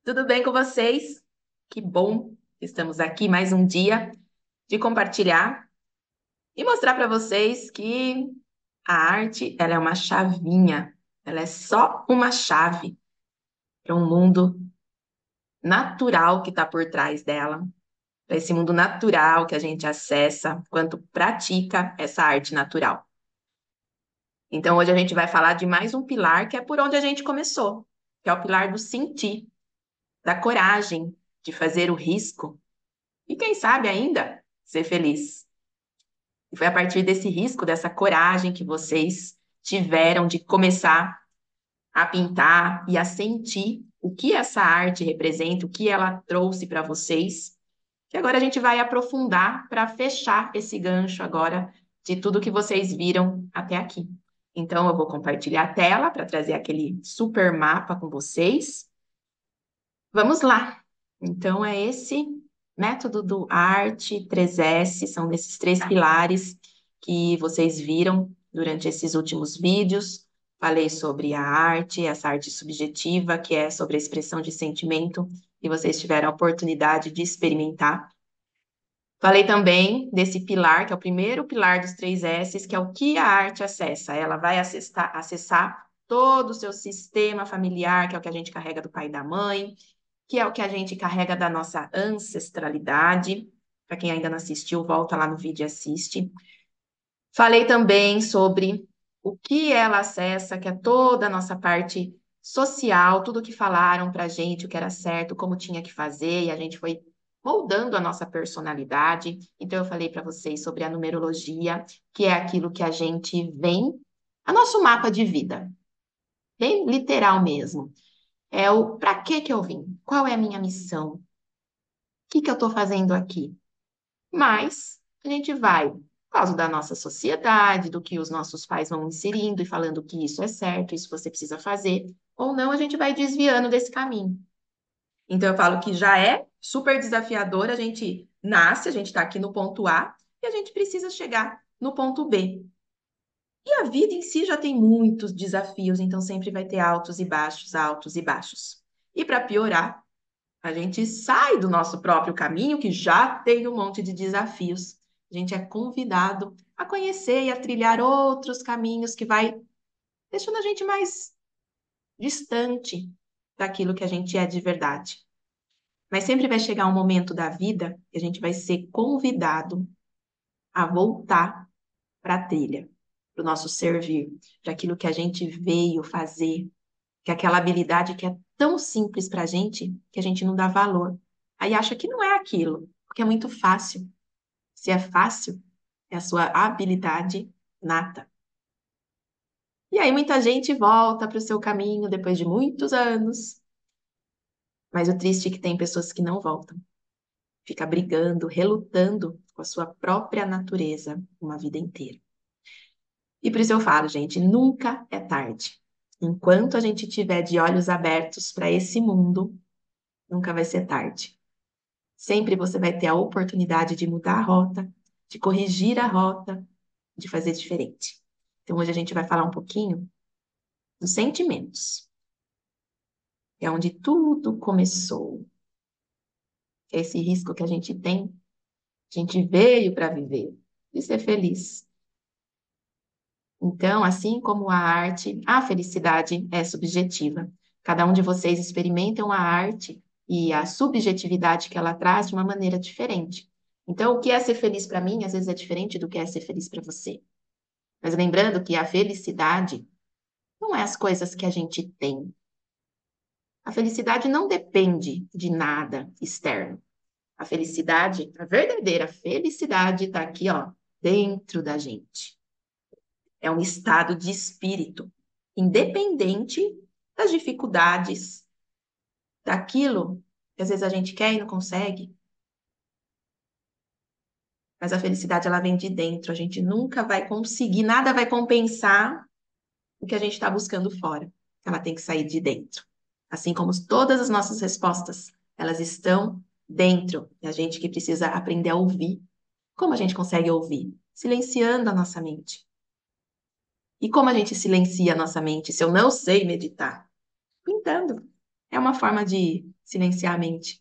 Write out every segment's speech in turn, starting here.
Tudo bem com vocês? Que bom que estamos aqui mais um dia de compartilhar e mostrar para vocês que a arte, ela é uma chavinha, ela é só uma chave para um mundo natural que está por trás dela, para esse mundo natural que a gente acessa quando pratica essa arte natural. Então, hoje a gente vai falar de mais um pilar que é por onde a gente começou, que é o pilar do sentir, da coragem de fazer o risco e quem sabe ainda ser feliz. E foi a partir desse risco, dessa coragem que vocês tiveram de começar a pintar e a sentir o que essa arte representa, o que ela trouxe para vocês, que agora a gente vai aprofundar para fechar esse gancho agora de tudo que vocês viram até aqui. Então, eu vou compartilhar a tela para trazer aquele super mapa com vocês. Vamos lá. Então, é esse método do Arte 3S, são esses três pilares que vocês viram durante esses últimos vídeos. Falei sobre a arte, essa arte subjetiva, que é sobre a expressão de sentimento, e vocês tiveram a oportunidade de experimentar. Falei também desse pilar, que é o primeiro pilar dos três S's, que é o que a arte acessa. Ela vai acessar todo o seu sistema familiar, que é o que a gente carrega do pai e da mãe, que é o que a gente carrega da nossa ancestralidade. Para quem ainda não assistiu, volta lá no vídeo e assiste. Falei também sobre o que ela acessa, que é toda a nossa parte social, tudo que falaram para a gente, o que era certo, como tinha que fazer, e a gente foi moldando a nossa personalidade. Então, eu falei para vocês sobre a numerologia, que é aquilo que a gente vem, a nosso mapa de vida, bem literal mesmo. É o para que eu vim? Qual é a minha missão? O que eu estou fazendo aqui? Mas a gente vai, por causa da nossa sociedade, do que os nossos pais vão inserindo e falando que isso é certo, isso você precisa fazer, ou não, a gente vai desviando desse caminho. Então eu falo que já é super desafiador, a gente nasce, a gente está aqui no ponto A e a gente precisa chegar no ponto B. E a vida em si já tem muitos desafios, então sempre vai ter altos e baixos, altos e baixos. E para piorar, a gente sai do nosso próprio caminho, que já tem um monte de desafios. A gente é convidado a conhecer e a trilhar outros caminhos que vai deixando a gente mais distante daquilo que a gente é de verdade. Mas sempre vai chegar um momento da vida que a gente vai ser convidado a voltar para a trilha, para o nosso servir, para aquilo que a gente veio fazer, que é aquela habilidade que é tão simples para a gente não dá valor. Aí acha que não é aquilo, porque é muito fácil. Se é fácil, é a sua habilidade nata. E aí muita gente volta para o seu caminho depois de muitos anos, mas o triste é que tem pessoas que não voltam. Fica brigando, relutando com a sua própria natureza uma vida inteira. E por isso eu falo, gente, nunca é tarde. Enquanto a gente tiver de olhos abertos para esse mundo, nunca vai ser tarde. Sempre você vai ter a oportunidade de mudar a rota, de corrigir a rota, de fazer diferente. Então, hoje a gente vai falar um pouquinho dos sentimentos. É onde tudo começou. É esse risco que a gente tem. A gente veio para viver e ser feliz. Então, assim como a arte, a felicidade é subjetiva. Cada um de vocês experimentam a arte e a subjetividade que ela traz de uma maneira diferente. Então, o que é ser feliz para mim, às vezes é diferente do que é ser feliz para você. Mas lembrando que a felicidade não é as coisas que a gente tem. A felicidade não depende de nada externo. A felicidade, a verdadeira felicidade está aqui, ó, dentro da gente. É um estado de espírito, independente das dificuldades, daquilo que às vezes a gente quer e não consegue. Mas a felicidade, ela vem de dentro. A gente nunca vai conseguir, nada vai compensar o que a gente está buscando fora. Ela tem que sair de dentro. Assim como todas as nossas respostas, elas estão dentro. É a gente que precisa aprender a ouvir. Como a gente consegue ouvir? Silenciando a nossa mente. E como a gente silencia a nossa mente se eu não sei meditar? Pintando. É uma forma de silenciar a mente,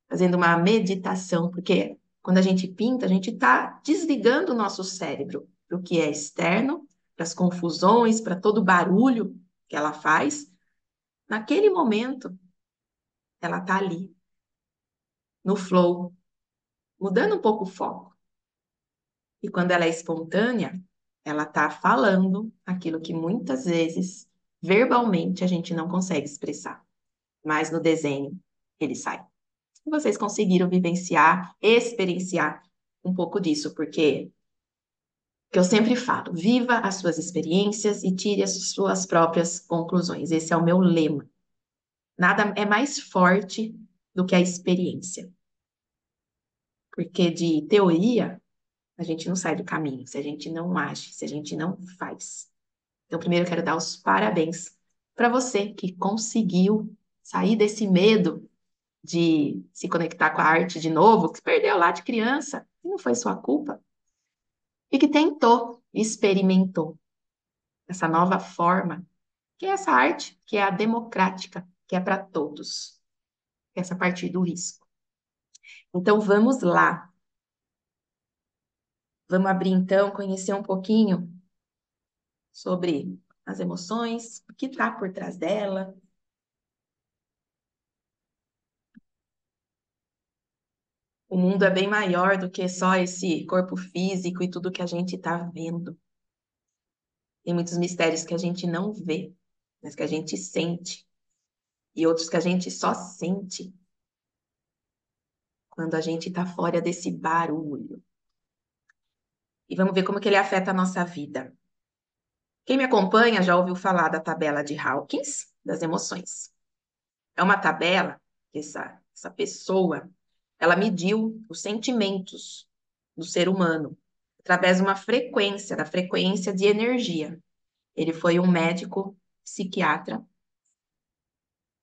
fazendo uma meditação, porque quando a gente pinta, a gente está desligando o nosso cérebro para o que é externo, para as confusões, para todo o barulho que ela faz. Naquele momento, ela está ali, no flow, mudando um pouco o foco. E quando ela é espontânea, ela está falando aquilo que muitas vezes, verbalmente, a gente não consegue expressar. Mas no desenho, ele sai. E vocês conseguiram vivenciar, experienciar um pouco disso, porque que eu sempre falo, viva as suas experiências e tire as suas próprias conclusões. Esse é o meu lema. Nada é mais forte do que a experiência. Porque de teoria, a gente não sai do caminho, se a gente não age, se a gente não faz. Então, primeiro eu quero dar os parabéns para você que conseguiu sair desse medo de se conectar com a arte de novo, que perdeu lá de criança, e não foi sua culpa, e que tentou, experimentou essa nova forma, que é essa arte, que é a democrática, que é para todos, que é essa partir do risco. Então, vamos lá. Vamos abrir então, conhecer um pouquinho sobre as emoções, o que está por trás dela. O mundo é bem maior do que só esse corpo físico e tudo que a gente está vendo. Tem muitos mistérios que a gente não vê, mas que a gente sente. E outros que a gente só sente quando a gente está fora desse barulho. E vamos ver como que ele afeta a nossa vida. Quem me acompanha já ouviu falar da tabela de Hawkins das emoções. É uma tabela que essa pessoa, ela mediu os sentimentos do ser humano através de uma frequência, da frequência de energia. Ele foi um médico psiquiatra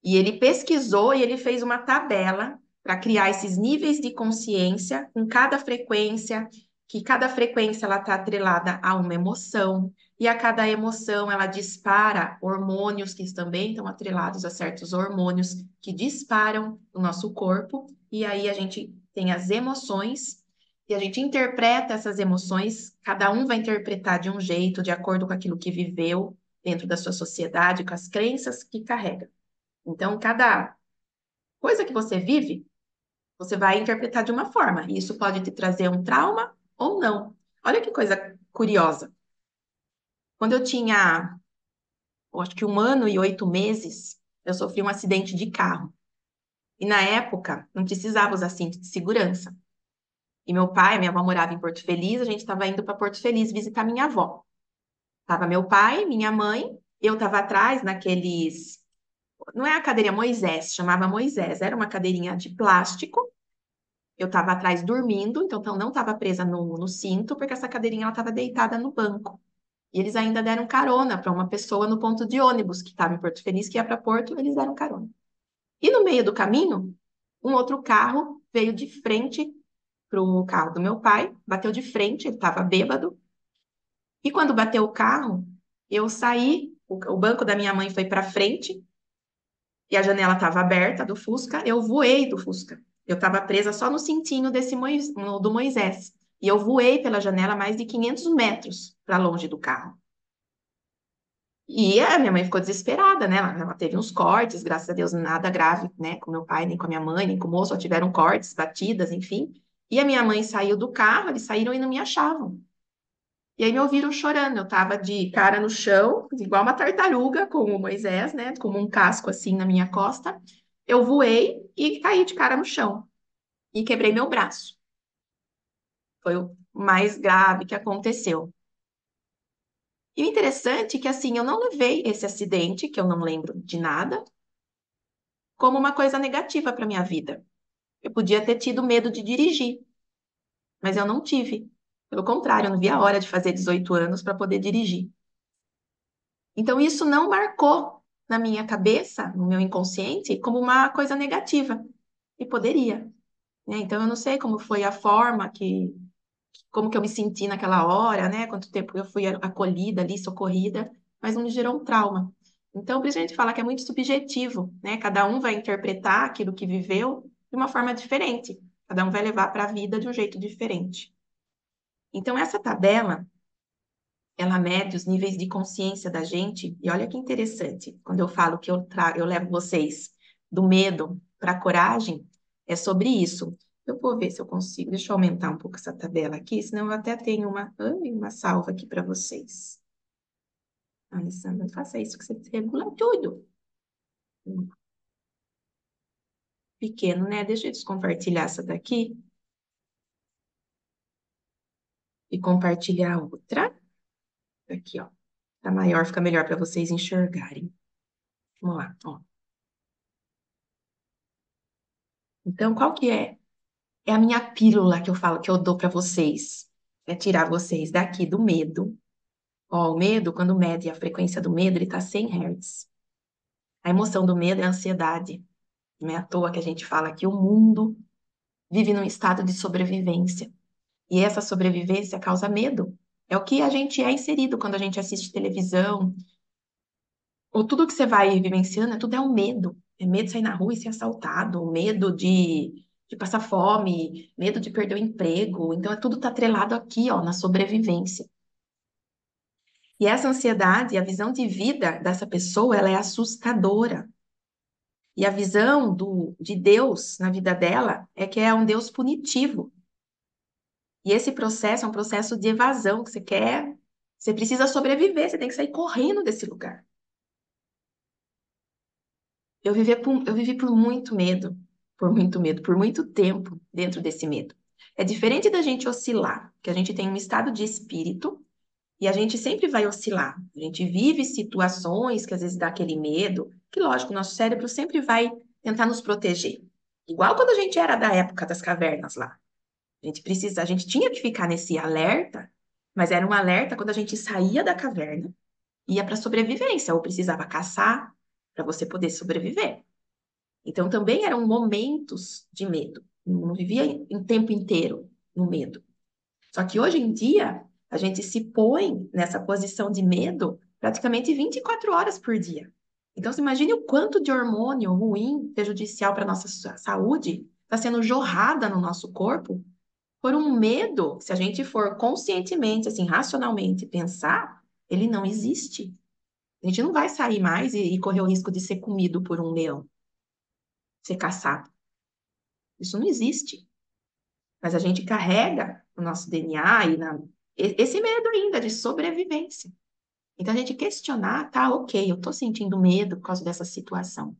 e ele pesquisou e ele fez uma tabela para criar esses níveis de consciência com cada frequência, que cada frequência ela está atrelada a uma emoção, e a cada emoção ela dispara hormônios que também estão atrelados a certos hormônios que disparam no nosso corpo, e aí a gente tem as emoções, e a gente interpreta essas emoções, cada um vai interpretar de um jeito, de acordo com aquilo que viveu dentro da sua sociedade, com as crenças que carrega. Então, cada coisa que você vive, você vai interpretar de uma forma. E isso pode te trazer um trauma ou não. Olha que coisa curiosa. Quando eu tinha, eu acho que 1 ano e 8 meses, eu sofri um acidente de carro. E na época, não precisava usar cinto de segurança. E meu pai, minha avó morava em Porto Feliz, a gente estava indo para Porto Feliz visitar minha avó. Tava meu pai, minha mãe, eu estava atrás naqueles. Não é a cadeirinha Moisés, chamava Moisés, era uma cadeirinha de plástico. Eu estava atrás dormindo, então não estava presa no cinto, porque essa cadeirinha ela estava deitada no banco. E eles ainda deram carona para uma pessoa no ponto de ônibus que estava em Porto Feliz, que ia para Porto, eles deram carona. E no meio do caminho, um outro carro veio de frente para o carro do meu pai, bateu de frente, ele estava bêbado. E quando bateu o carro, eu saí, o banco da minha mãe foi para frente, e a janela estava aberta do Fusca, eu voei do Fusca. Eu estava presa só no cintinho do Moisés. E eu voei pela janela mais de 500 metros para longe do carro. E a minha mãe ficou desesperada, né? Ela teve uns cortes, graças a Deus, nada grave, né? Com meu pai, nem com a minha mãe, nem com o moço, só tiveram cortes, batidas, enfim. E a minha mãe saiu do carro, eles saíram e não me achavam. E aí me ouviram chorando. Eu tava de cara no chão, igual uma tartaruga, com o Moisés, né? Com um casco assim na minha costa. Eu voei e caí de cara no chão. E quebrei meu braço. Foi o mais grave que aconteceu. E o interessante é que, assim, eu não levei esse acidente, que eu não lembro de nada, como uma coisa negativa para minha vida. Eu podia ter tido medo de dirigir, mas eu não tive. Pelo contrário, eu não vi a hora de fazer 18 anos para poder dirigir. Então, isso não marcou na minha cabeça, no meu inconsciente, como uma coisa negativa. E poderia, né? Então, eu não sei como foi a forma como que eu me senti naquela hora, né? Quanto tempo eu fui acolhida ali, socorrida, mas não me gerou um trauma. Então, por isso a gente fala que é muito subjetivo, né? Cada um vai interpretar aquilo que viveu de uma forma diferente. Cada um vai levar para a vida de um jeito diferente. Então, essa tabela, ela mede os níveis de consciência da gente. E olha que interessante, quando eu falo que eu levo vocês do medo para a coragem, é sobre isso. Eu vou ver se eu consigo. Deixa eu aumentar um pouco essa tabela aqui, senão eu até tenho uma salva aqui para vocês. Alessandra, não faça isso que você regula tudo. Pequeno, né? Deixa eu descompartilhar essa daqui e compartilhar a outra. Aqui, ó. Tá maior, fica melhor para vocês enxergarem. Vamos lá, ó. Então, qual que é? É a minha pílula que eu falo, que eu dou para vocês. É tirar vocês daqui do medo. Ó, o medo, quando mede a frequência do medo, ele tá 100 Hz. A emoção do medo é a ansiedade. Não é à toa que a gente fala que o mundo vive num estado de sobrevivência. E essa sobrevivência causa medo. É o que a gente é inserido quando a gente assiste televisão, ou tudo que você vai vivenciando, tudo é um medo. É medo de sair na rua e ser assaltado, medo de passar fome, medo de perder o emprego. Então, tudo está atrelado aqui, ó, na sobrevivência. E essa ansiedade, a visão de vida dessa pessoa, ela é assustadora. E a visão de Deus na vida dela é que é um Deus punitivo. E esse processo é um processo de evasão que você quer, você precisa sobreviver, você tem que sair correndo desse lugar. Eu vivi por muito medo, por muito tempo dentro desse medo. É diferente da gente oscilar, que a gente tem um estado de espírito e a gente sempre vai oscilar. A gente vive situações que às vezes dá aquele medo, que lógico, nosso cérebro sempre vai tentar nos proteger. Igual quando a gente era da época das cavernas lá. A gente tinha que ficar nesse alerta, mas era um alerta quando a gente saía da caverna, ia para sobrevivência, ou precisava caçar para você poder sobreviver. Então, também eram momentos de medo. Não vivia em tempo inteiro no medo. Só que hoje em dia, a gente se põe nessa posição de medo praticamente 24 horas por dia. Então, você imagine o quanto de hormônio ruim, prejudicial para a nossa saúde, está sendo jorrada no nosso corpo por um medo, se a gente for conscientemente, assim, racionalmente pensar, ele não existe. A gente não vai sair mais e correr o risco de ser comido por um leão, ser caçado. Isso não existe. Mas a gente carrega o nosso DNA esse medo ainda de sobrevivência. Então a gente questionar, tá, ok, eu tô sentindo medo por causa dessa situação.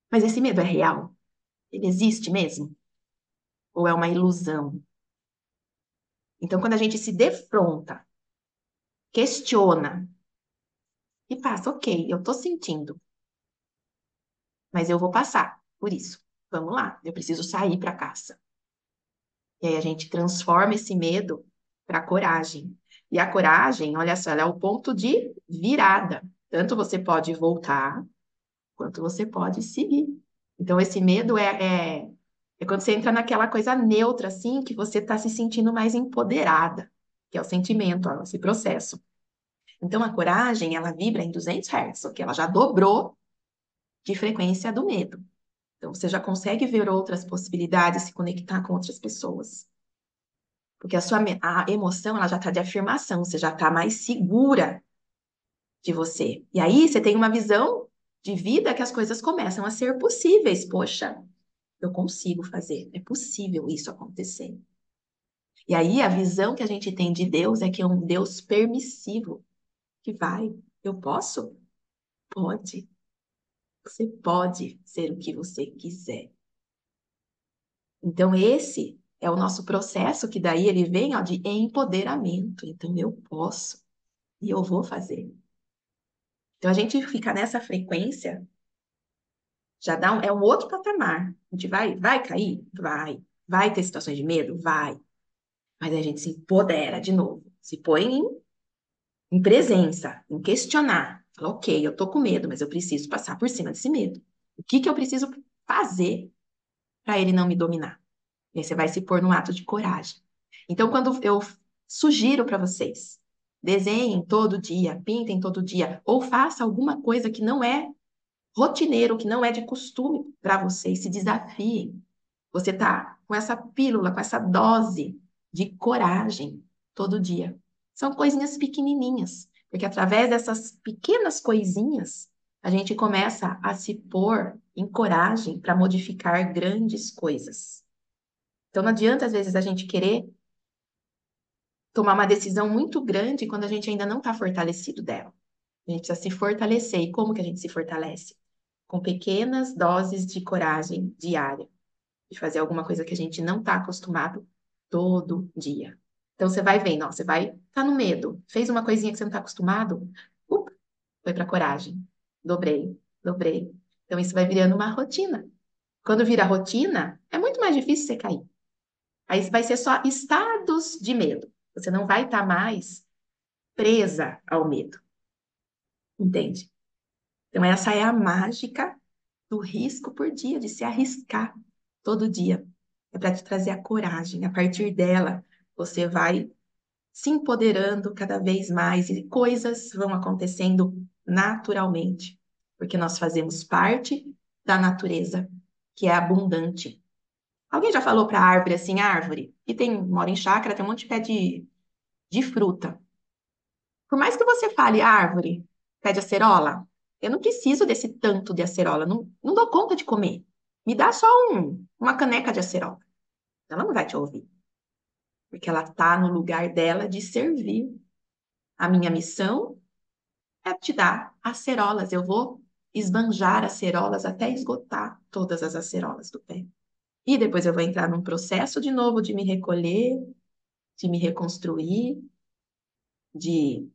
Mas esse medo é real? Ele existe mesmo? Ou é uma ilusão? Então, quando a gente se defronta, questiona e passa, ok, eu tô sentindo, mas eu vou passar por isso. Vamos lá, eu preciso sair para caça. E aí a gente transforma esse medo para coragem. E a coragem, olha só, ela é o ponto de virada. Tanto você pode voltar, quanto você pode seguir. Então, esse medo é quando você entra naquela coisa neutra, assim, que você está se sentindo mais empoderada, que é o sentimento, ó, esse processo. Então, a coragem, ela vibra em 200 Hz, que ela já dobrou de frequência do medo. Então, você já consegue ver outras possibilidades, se conectar com outras pessoas. Porque a emoção, ela já está de afirmação, você já está mais segura de você. E aí você tem uma visão de vida que as coisas começam a ser possíveis. Poxa, eu consigo fazer, é possível isso acontecer. E aí a visão que a gente tem de Deus é que é um Deus permissivo, que vai, eu posso? Pode. Você pode ser o que você quiser. Então esse é o nosso processo que daí ele vem, ó, de empoderamento. Então eu posso e eu vou fazer. Então a gente fica nessa frequência, já é um outro patamar. A gente vai cair? Vai. Vai ter situações de medo? Vai. Mas a gente se empodera de novo, se põe em presença, em questionar. Fala, ok, eu tô com medo, mas eu preciso passar por cima desse medo. O que que eu preciso fazer para ele não me dominar? E aí você vai se pôr num ato de coragem. Então, quando eu sugiro para vocês Desenhem todo dia, pintem todo dia, ou faça alguma coisa que não é rotineiro, que não é de costume para vocês, se desafiem. Você tá com essa pílula, com essa dose de coragem todo dia. São coisinhas pequenininhas, porque através dessas pequenas coisinhas, a gente começa a se pôr em coragem para modificar grandes coisas. Então, não adianta, às vezes, a gente querer tomar uma decisão muito grande quando a gente ainda não está fortalecido dela. A gente precisa se fortalecer. E como que a gente se fortalece? Com pequenas doses de coragem diária, de fazer alguma coisa que a gente não está acostumado todo dia. Então você vai vendo, ó, você vai, tá no medo, fez uma coisinha que você não está acostumado, foi para coragem. Dobrei, dobrei. Então isso vai virando uma rotina. Quando vira rotina, é muito mais difícil você cair. Aí vai ser só estados de medo. Você não vai estar mais presa ao medo, entende? Então essa é a mágica do risco por dia, de se arriscar todo dia. É para te trazer a coragem. A partir dela, você vai se empoderando cada vez mais e coisas vão acontecendo naturalmente, porque nós fazemos parte da natureza, que é abundante. Alguém já falou para a árvore assim, árvore, que tem, mora em chácara, tem um monte de pé de fruta. Por mais que você fale, árvore, pé de acerola, eu não preciso desse tanto de acerola, não dou conta de comer. Me dá só uma caneca de acerola. Ela não vai te ouvir, porque ela está no lugar dela de servir. A minha missão é te dar acerolas. Eu vou esbanjar acerolas até esgotar todas as acerolas do pé. E depois eu vou entrar num processo de novo de me recolher, de me reconstruir, de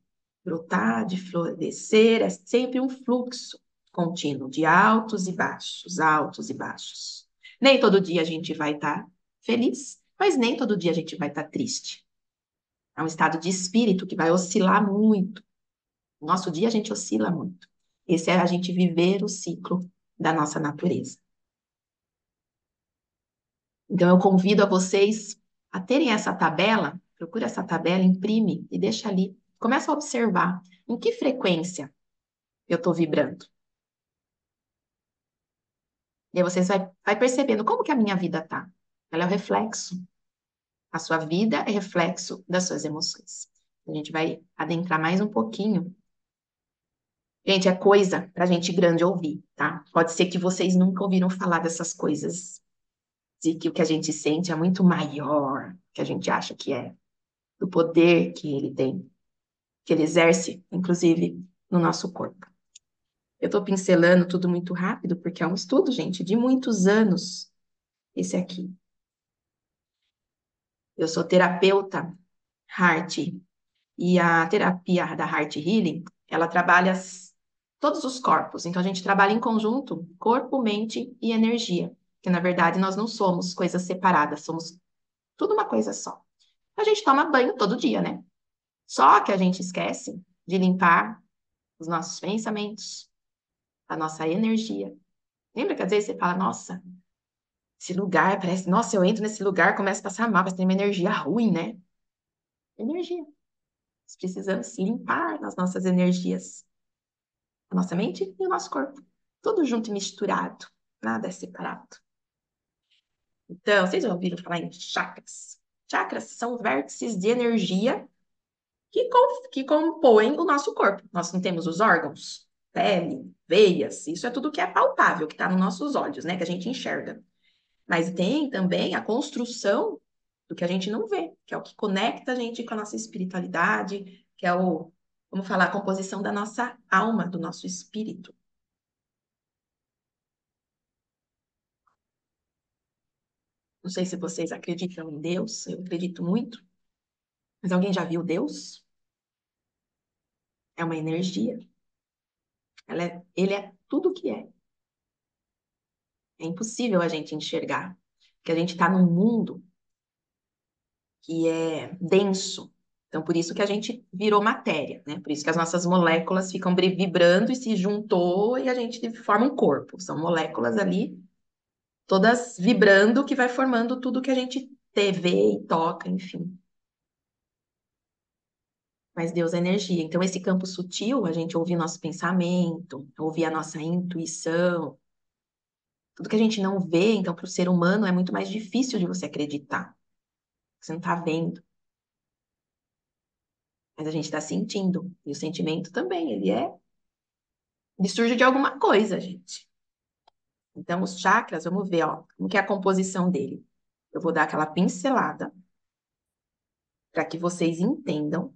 brotar, de florescer. É sempre um fluxo contínuo de altos e baixos, altos e baixos. Nem todo dia a gente vai estar feliz, mas nem todo dia a gente vai estar triste. É um estado de espírito que vai oscilar muito. No nosso dia a gente oscila muito. Esse é a gente viver o ciclo da nossa natureza. Então eu convido a vocês a terem essa tabela, procura essa tabela, imprime e deixa ali. Começa a observar em que frequência eu estou vibrando. E aí vocês vai percebendo como que a minha vida tá. Ela é o reflexo. A sua vida é reflexo das suas emoções. A gente vai adentrar mais um pouquinho. Gente, é coisa pra gente grande ouvir, tá? Pode ser que vocês nunca ouviram falar dessas coisas, de que o que a gente sente é muito maior, que a gente acha que é, do poder que ele tem, que ele exerce, inclusive, no nosso corpo. Eu tô pincelando tudo muito rápido, porque é um estudo, gente, de muitos anos, esse aqui. Eu sou terapeuta Heart, e a terapia da Heart Healing, ela trabalha todos os corpos. Então, a gente trabalha em conjunto, corpo, mente e energia. Que, na verdade, nós não somos coisas separadas, somos tudo uma coisa só. A gente toma banho todo dia, né? Só que a gente esquece de limpar os nossos pensamentos, a nossa energia. Lembra que às vezes você fala, nossa, esse lugar parece, nossa, eu entro nesse lugar, começo a passar mal, parece que tem uma energia ruim, né? Energia. Nós precisamos limpar as nossas energias, a nossa mente e o nosso corpo. Tudo junto e misturado, nada é separado. Então, vocês já ouviram falar em chakras? Chakras são vértices de energia que compõem o nosso corpo. Nós não temos os órgãos, pele, veias, isso é tudo que é palpável, que está nos nossos olhos, né? Que a gente enxerga. Mas tem também a construção do que a gente não vê, que é o que conecta a gente com a nossa espiritualidade, que é o, vamos falar, a composição da nossa alma, do nosso espírito. Não sei se vocês acreditam em Deus, eu acredito muito, mas alguém já viu Deus? É uma energia. Ele é tudo o que é. É impossível a gente enxergar, porque a gente está num mundo que é denso. Então, por isso que a gente virou matéria, né? Por isso que as nossas moléculas ficam vibrando e se juntou e a gente forma um corpo. São moléculas ali, todas vibrando, que vai formando tudo que a gente vê e toca, enfim. mas Deus é energia. Então, esse campo sutil, a gente ouvir nosso pensamento, ouvir a nossa intuição, tudo que a gente não vê, então, para o ser humano é muito mais difícil de você acreditar. Você não está vendo, mas a gente está sentindo. E o sentimento também, ele surge de alguma coisa, gente. Então, os chakras, vamos ver, ó, como que é a composição dele. Eu vou dar aquela pincelada para que vocês entendam.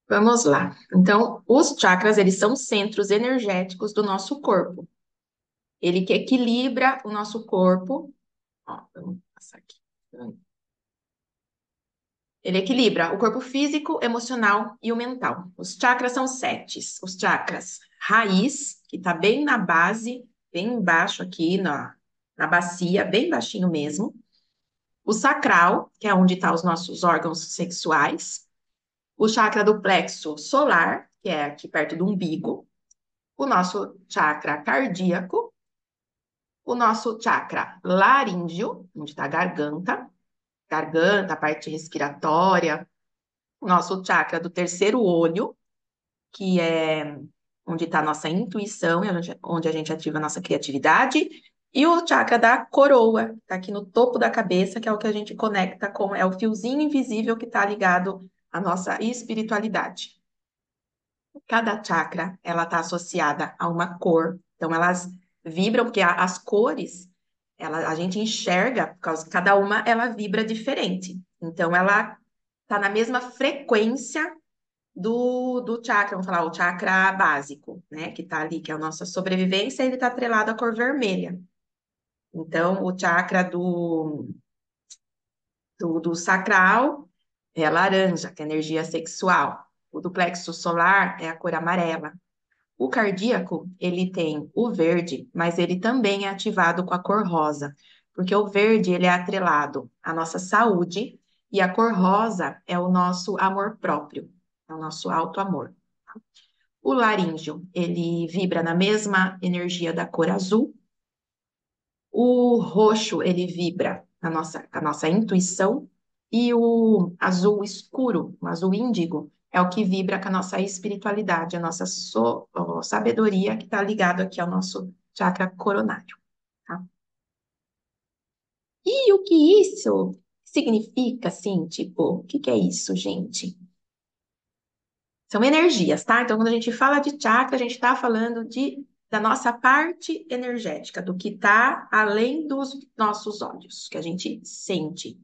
Vamos lá. Então, os chakras, eles são centros energéticos do nosso corpo. Ele que equilibra o nosso corpo. Ó, vamos passar aqui. Ele equilibra o corpo físico, emocional e o mental. Os chakras são sete. Os chakras raiz, que está bem na base, bem embaixo aqui na bacia, bem baixinho mesmo. O sacral, que é onde estão os nossos órgãos sexuais. O chakra do plexo solar, que é aqui perto do umbigo. O nosso chakra cardíaco. O nosso chakra laríngeo, onde está a garganta, a parte respiratória, o nosso chakra do terceiro olho, que é onde está a nossa intuição, onde a gente ativa a nossa criatividade, e o chakra da coroa, que está aqui no topo da cabeça, que é o que a gente conecta com, é o fiozinho invisível que está ligado à nossa espiritualidade. Cada chakra, ela está associada a uma cor, então elas vibram, porque as cores, a gente enxerga, por causa que cada uma, ela vibra diferente. Então, ela está na mesma frequência do chakra, vamos falar, o chakra básico, né, que está ali, que é a nossa sobrevivência, ele está atrelado à cor vermelha. Então, o chakra do sacral é a laranja, que é a energia sexual. O do plexo solar é a cor amarela. O cardíaco, ele tem o verde, mas ele também é ativado com a cor rosa, porque o verde, ele é atrelado à nossa saúde e a cor rosa é o nosso amor próprio, é o nosso auto-amor. O laríngeo, ele vibra na mesma energia da cor azul. O roxo, ele vibra com a nossa intuição. E o azul escuro, o azul índigo, é o que vibra com a nossa espiritualidade, a nossa sabedoria, que está ligado aqui ao nosso chakra coronário. Tá? E o que isso significa, assim, tipo, o que que é isso, gente? São energias, tá? Então, quando a gente fala de chakra, a gente está falando da nossa parte energética, do que está além dos nossos olhos, que a gente sente.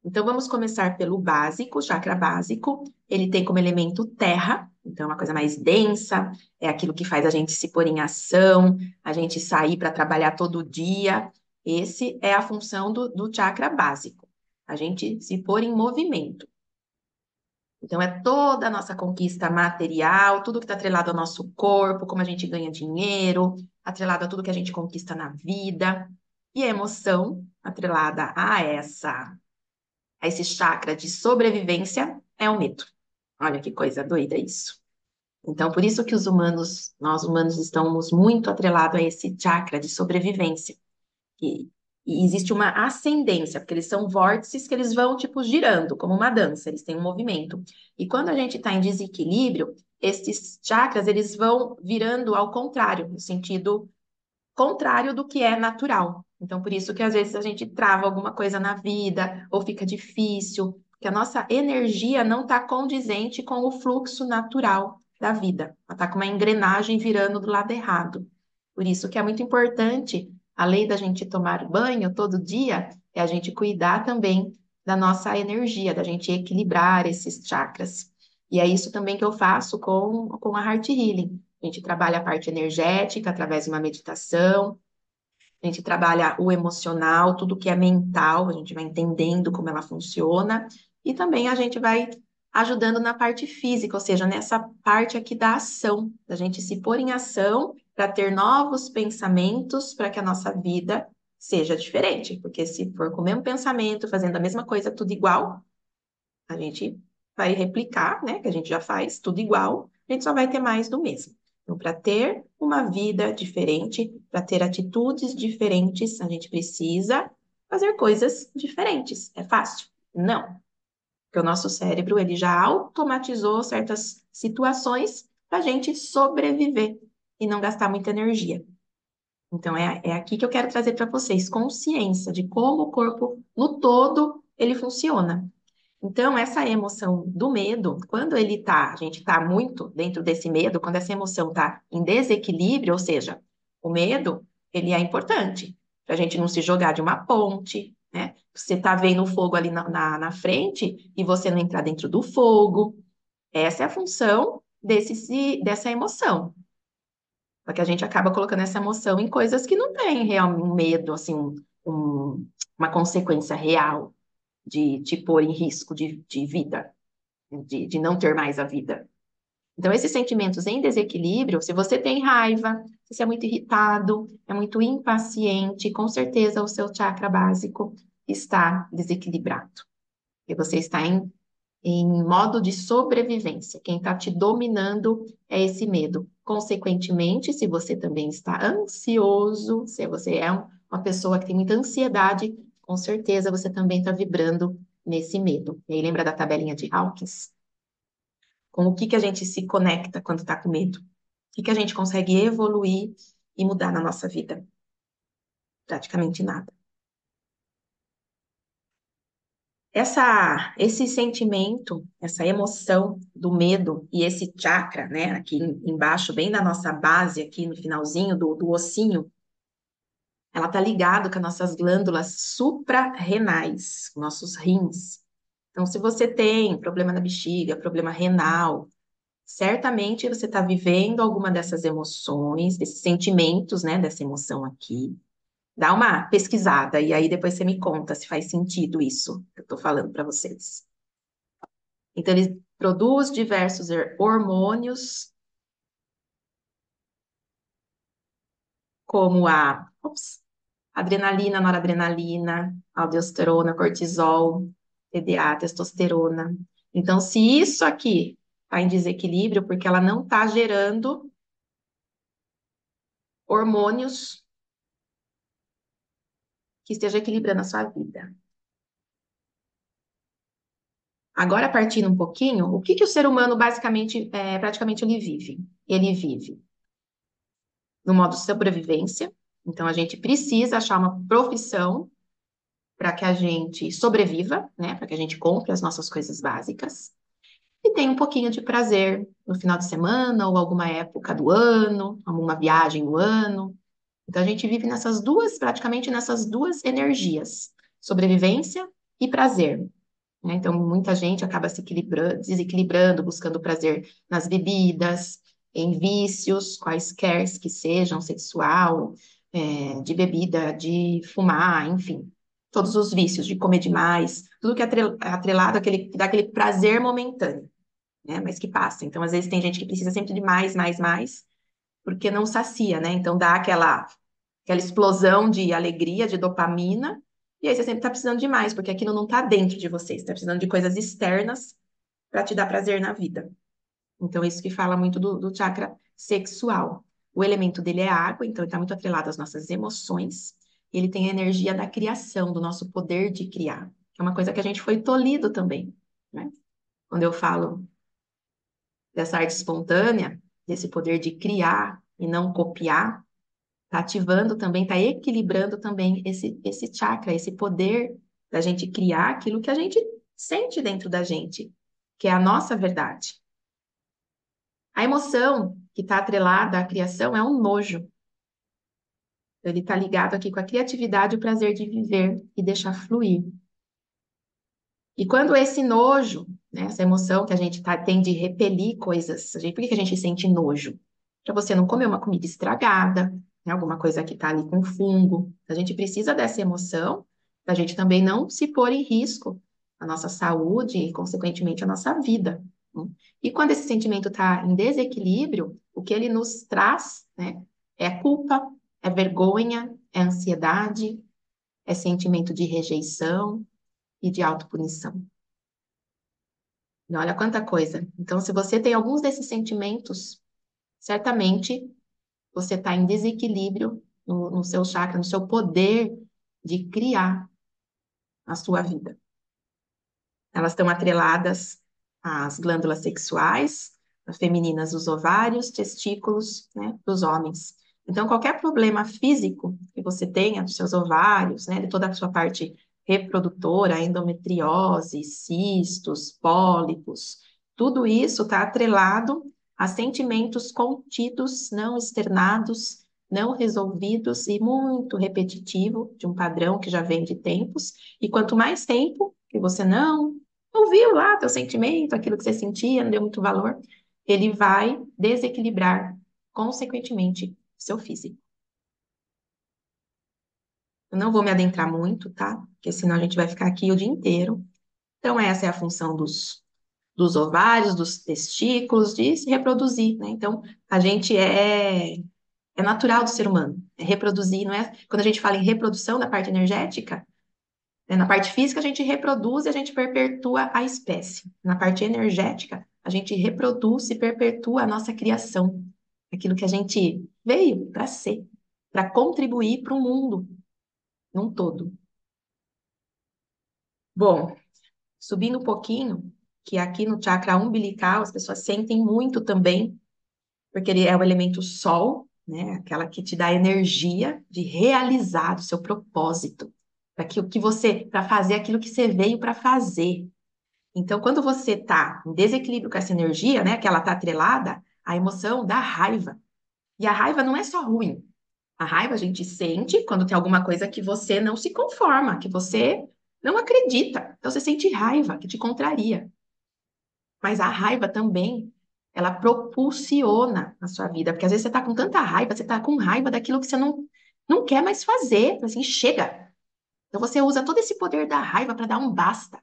Então, vamos começar pelo básico, chakra básico. Ele tem como elemento terra, então é uma coisa mais densa, é aquilo que faz a gente se pôr em ação, a gente sair para trabalhar todo dia. Esse é a função do chakra básico, a gente se pôr em movimento. Então, é toda a nossa conquista material, tudo que está atrelado ao nosso corpo, como a gente ganha dinheiro, atrelado a tudo que a gente conquista na vida. E a emoção, atrelada a esse chakra de sobrevivência, é o medo. Olha que coisa doida isso. Então, por isso que nós humanos, estamos muito atrelados a esse chakra de sobrevivência. E, e existe uma ascendência, porque eles são vórtices que eles vão, tipo, girando, como uma dança, eles têm um movimento. E quando a gente está em desequilíbrio, esses chakras, eles vão virando ao contrário, no sentido contrário do que é natural. Então, por isso que às vezes a gente trava alguma coisa na vida, ou fica difícil, porque a nossa energia não está condizente com o fluxo natural da vida. Ela está com uma engrenagem virando do lado errado. Por isso que é muito importante, além da gente tomar banho todo dia, é a gente cuidar também da nossa energia, da gente equilibrar esses chakras. E é isso também que eu faço com a Heart Healing. A gente trabalha a parte energética através de uma meditação, a gente trabalha o emocional, tudo que é mental, a gente vai entendendo como ela funciona, e também a gente vai ajudando na parte física, ou seja, nessa parte aqui da ação, da gente se pôr em ação para ter novos pensamentos para que a nossa vida seja diferente, porque se for com o mesmo pensamento, fazendo a mesma coisa, tudo igual, a gente vai replicar, né? Que a gente já faz tudo igual, a gente só vai ter mais do mesmo. Então, para ter uma vida diferente, para ter atitudes diferentes, a gente precisa fazer coisas diferentes. É fácil? Não. Porque o nosso cérebro, ele já automatizou certas situações para a gente sobreviver e não gastar muita energia. Então, é aqui que eu quero trazer para vocês consciência de como o corpo, no todo, ele funciona. Então, essa emoção do medo, quando a gente está muito dentro desse medo, quando essa emoção está em desequilíbrio, ou seja, o medo, ele é importante para a gente não se jogar de uma ponte, né? Você está vendo o fogo ali na frente e você não entrar dentro do fogo. Essa é a função dessa emoção. Só que a gente acaba colocando essa emoção em coisas que não têm real um medo, assim, uma consequência real de te pôr em risco de vida, de não ter mais a vida. Então, esses sentimentos em desequilíbrio, se você tem raiva, se você é muito irritado, é muito impaciente, com certeza o seu chakra básico está desequilibrado. E você está em modo de sobrevivência. Quem está te dominando é esse medo. Consequentemente, se você também está ansioso, se você é uma pessoa que tem muita ansiedade, com certeza você também está vibrando nesse medo. E aí, lembra da tabelinha de Hawkins? Com o que a gente se conecta quando está com medo? O que a gente consegue evoluir e mudar na nossa vida? Praticamente nada. Esse sentimento, essa emoção do medo e esse chakra, né, aqui embaixo, bem na nossa base, aqui no finalzinho do ossinho, ela tá ligado com as nossas glândulas suprarrenais, nossos rins. Então, se você tem problema na bexiga, problema renal, certamente você está vivendo alguma dessas emoções, desses sentimentos, né, dessa emoção aqui. Dá uma pesquisada e aí depois você me conta se faz sentido isso que eu estou falando para vocês. Então, ele produz diversos hormônios, como adrenalina, noradrenalina, aldosterona, cortisol, TDA, testosterona. Então, se isso aqui está em desequilíbrio, porque ela não está gerando hormônios que estejam equilibrando a sua vida. Agora, partindo um pouquinho, o que o ser humano basicamente, praticamente ele vive? Ele vive no modo sobrevivência, então a gente precisa achar uma profissão para que a gente sobreviva, né? Para que a gente compre as nossas coisas básicas. E tem um pouquinho de prazer no final de semana ou alguma época do ano, alguma viagem no ano. Então a gente vive praticamente nessas duas energias, sobrevivência e prazer, né? Então muita gente acaba se desequilibrando, buscando prazer nas bebidas, em vícios, quaisquer que sejam, sexual, de bebida, de fumar, enfim todos os vícios de comer demais, tudo que é atrelado àquele, que dá aquele prazer momentâneo, né? Mas que passa. Então, às vezes, tem gente que precisa sempre de mais, mais, mais, porque não sacia, né? Então, dá aquela explosão de alegria, de dopamina, e aí você sempre está precisando de mais, porque aquilo não está dentro de você, você está precisando de coisas externas para te dar prazer na vida. Então, isso que fala muito do chakra sexual. O elemento dele é água, então ele está muito atrelado às nossas emoções. E ele tem a energia da criação, do nosso poder de criar, que é uma coisa que a gente foi tolhido também, né? Quando eu falo dessa arte espontânea, desse poder de criar e não copiar, está ativando também, está equilibrando também esse chakra, esse poder da gente criar aquilo que a gente sente dentro da gente, que é a nossa verdade. A emoção que está atrelada à criação é um nojo. Ele está ligado aqui com a criatividade e o prazer de viver e deixar fluir. E quando esse nojo, né, essa emoção que a gente tem de repelir coisas, por que a gente sente nojo? Para você não comer uma comida estragada, né, alguma coisa que está ali com fungo. A gente precisa dessa emoção para a gente também não se pôr em risco a nossa saúde e, consequentemente, a nossa vida. Né? E quando esse sentimento está em desequilíbrio, o que ele nos traz, né, é culpa, é vergonha, é ansiedade, é sentimento de rejeição e de autopunição. E olha quanta coisa. Então, se você tem alguns desses sentimentos, certamente você está em desequilíbrio no seu chakra, no seu poder de criar a sua vida. Elas estão atreladas às glândulas sexuais, femininas, os ovários, testículos, né, dos homens. Então, qualquer problema físico que você tenha dos seus ovários, né, de toda a sua parte reprodutora, endometriose, cistos, pólipos, tudo isso está atrelado a sentimentos contidos, não externados, não resolvidos e muito repetitivo, de um padrão que já vem de tempos. E quanto mais tempo que você não ouviu lá teu sentimento, aquilo que você sentia, não deu muito valor, ele vai desequilibrar, consequentemente, seu físico. Eu não vou me adentrar muito, tá? Porque senão a gente vai ficar aqui o dia inteiro. Então, essa é a função dos ovários, dos testículos, de se reproduzir, né? Então, a gente é natural do ser humano, é reproduzir, não é? Quando a gente fala em reprodução da parte energética, né, na parte física, a gente reproduz e a gente perpetua a espécie. Na parte energética, a gente reproduz e perpetua a nossa criação, aquilo que a gente veio para ser, para contribuir para o mundo num todo. Bom, subindo um pouquinho, que aqui no chakra umbilical as pessoas sentem muito também, porque ele é o elemento sol, né? Aquela que te dá energia de realizar o seu propósito, para que o que você, para fazer aquilo que você veio para fazer. Então, quando você está em desequilíbrio com essa energia, né, que ela está atrelada à emoção da raiva. E a raiva não é só ruim. A raiva a gente sente quando tem alguma coisa que você não se conforma, que você não acredita. Então, você sente raiva, que te contraria. Mas a raiva também, ela propulsiona a sua vida. Porque às vezes você está com tanta raiva, você está com raiva daquilo que você não quer mais fazer. Assim, chega. Então, você usa todo esse poder da raiva para dar um basta.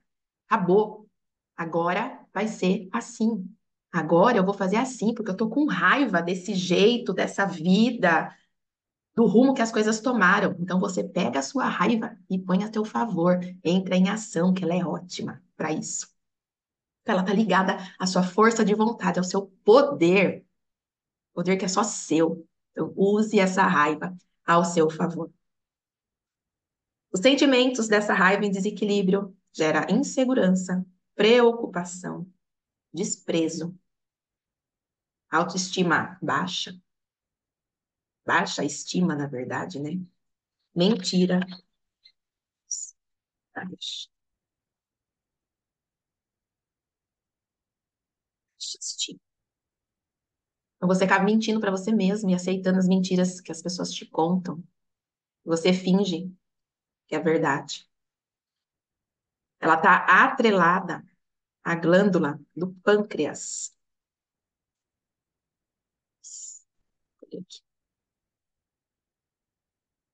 Acabou. Agora vai ser assim. Agora eu vou fazer assim, porque eu tô com raiva desse jeito, dessa vida, do rumo que as coisas tomaram. Então você pega a sua raiva e põe a teu favor. Entra em ação, que ela é ótima para isso. Ela tá ligada à sua força de vontade, ao seu poder que é só seu. Então use essa raiva ao seu favor. Os sentimentos dessa raiva em desequilíbrio gera insegurança, preocupação, desprezo, autoestima baixa, baixa estima, na verdade, né? Mentira, baixa estima. Então você acaba mentindo para você mesmo e aceitando as mentiras que as pessoas te contam. Você finge que é verdade. Ela está atrelada à glândula do pâncreas.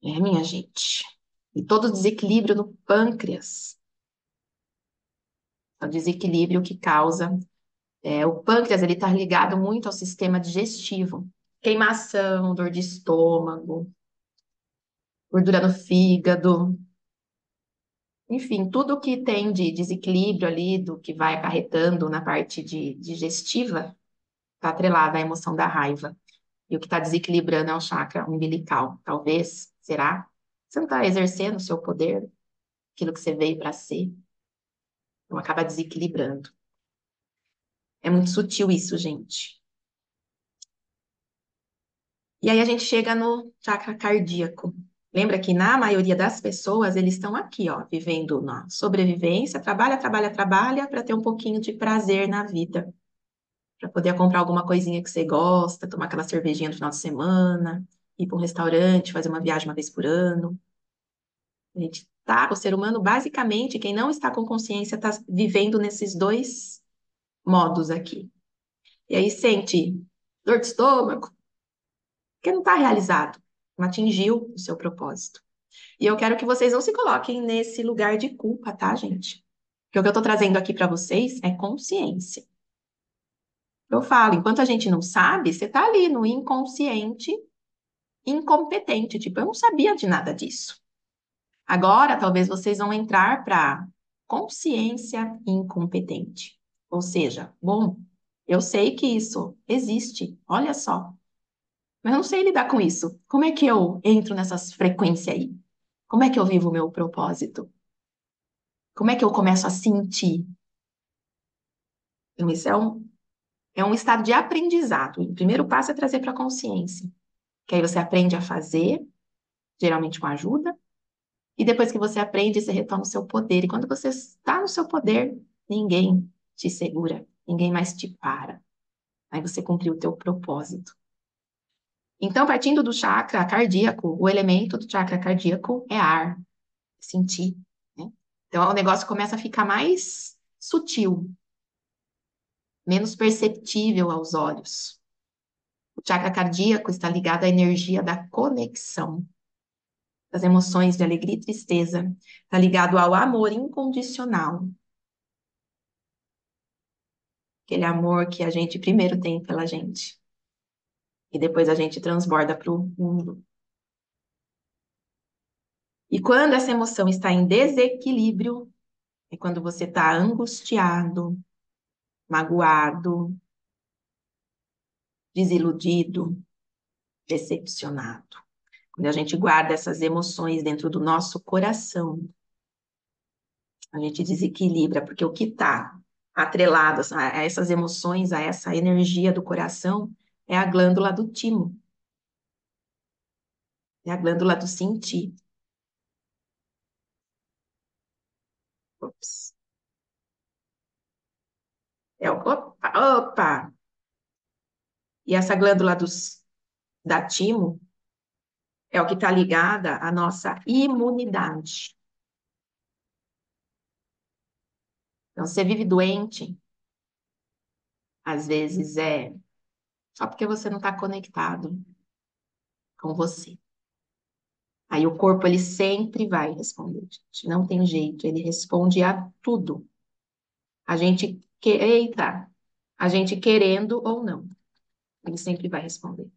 É, minha gente. E todo desequilíbrio no pâncreas. É o desequilíbrio que causa. O pâncreas, ele está ligado muito ao sistema digestivo. Queimação, dor de estômago, gordura no fígado, enfim, tudo que tem de desequilíbrio ali, do que vai acarretando na parte digestiva, está atrelado à emoção da raiva. E o que está desequilibrando é o chakra umbilical. Talvez, será? Você não está exercendo o seu poder, aquilo que você veio para ser, então acaba desequilibrando. É muito sutil isso, gente. E aí a gente chega no chakra cardíaco. Lembra que na maioria das pessoas eles estão aqui, ó, vivendo na sobrevivência, trabalha, trabalha, trabalha para ter um pouquinho de prazer na vida, para poder comprar alguma coisinha que você gosta, tomar aquela cervejinha no final de semana, ir para um restaurante, fazer uma viagem uma vez por ano. A gente tá, o ser humano, basicamente, quem não está com consciência, está vivendo nesses dois modos aqui. E aí sente dor de estômago, porque não está realizado, não atingiu o seu propósito. E eu quero que vocês não se coloquem nesse lugar de culpa, tá, gente? Porque o que eu tô trazendo aqui para vocês é consciência. Eu falo, enquanto a gente não sabe, você tá ali no inconsciente, incompetente, tipo, eu não sabia de nada disso. Agora, talvez vocês vão entrar para consciência incompetente. Ou seja, bom, eu sei que isso existe, olha só, mas eu não sei lidar com isso. Como é que eu entro nessas frequências aí? Como é que eu vivo o meu propósito? Como é que eu começo a sentir? Então, isso é um estado de aprendizado. O primeiro passo é trazer para a consciência, que aí você aprende a fazer, geralmente com ajuda, e depois que você aprende, você retoma o seu poder. E quando você está no seu poder, ninguém te segura, ninguém mais te para. Aí você cumpriu o teu propósito. Então, partindo do chakra cardíaco, o elemento do chakra cardíaco é ar, sentir, né? Então, o negócio começa a ficar mais sutil, menos perceptível aos olhos. O chakra cardíaco está ligado à energia da conexão, das emoções de alegria e tristeza. Está ligado ao amor incondicional, aquele amor que a gente primeiro tem pela gente e depois a gente transborda para o mundo. E quando essa emoção está em desequilíbrio, é quando você está angustiado, magoado, desiludido, decepcionado. Quando a gente guarda essas emoções dentro do nosso coração, a gente desequilibra, porque o que está atrelado a essas emoções, a essa energia do coração, é a glândula do timo, é a glândula do sentir. Ops. Opa, opa! E essa glândula da timo é o que está ligada à nossa imunidade. Então, você vive doente, às vezes é só porque você não está conectado com você. Aí o corpo, ele sempre vai responder, gente. Não tem jeito, ele responde a tudo. Eita, a gente querendo ou não, ele sempre vai responder.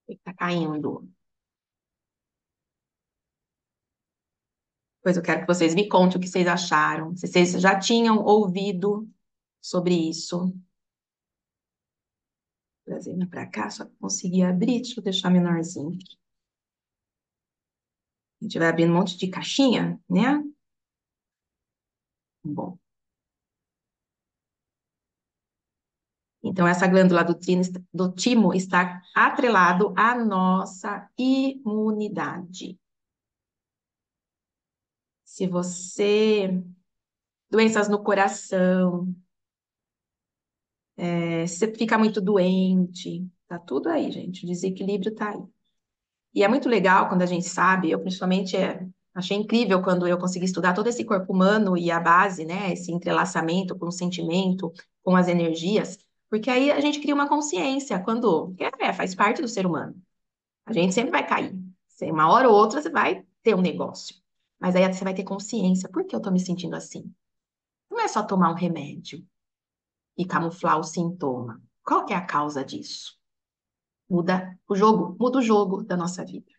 Ele tá caindo. Pois eu quero que vocês me contem o que vocês acharam, se vocês já tinham ouvido sobre isso. Trazendo para cá, só para conseguir abrir, deixa eu deixar menorzinho aqui. A gente vai abrindo um monte de caixinha, né? Bom. Então, essa glândula do timo está atrelado à nossa imunidade. Se você... Doenças no coração, se você fica muito doente, tá tudo aí, gente. O desequilíbrio tá aí. E é muito legal quando a gente sabe, eu principalmente achei incrível quando eu consegui estudar todo esse corpo humano e a base, né? Esse entrelaçamento com o sentimento, com as energias, porque aí a gente cria uma consciência quando faz parte do ser humano. A gente sempre vai cair. Uma hora ou outra você vai ter um negócio. Mas aí você vai ter consciência. Por que eu tô me sentindo assim? Não é só tomar um remédio e camuflar o sintoma. Qual que é a causa disso? Muda o jogo da nossa vida.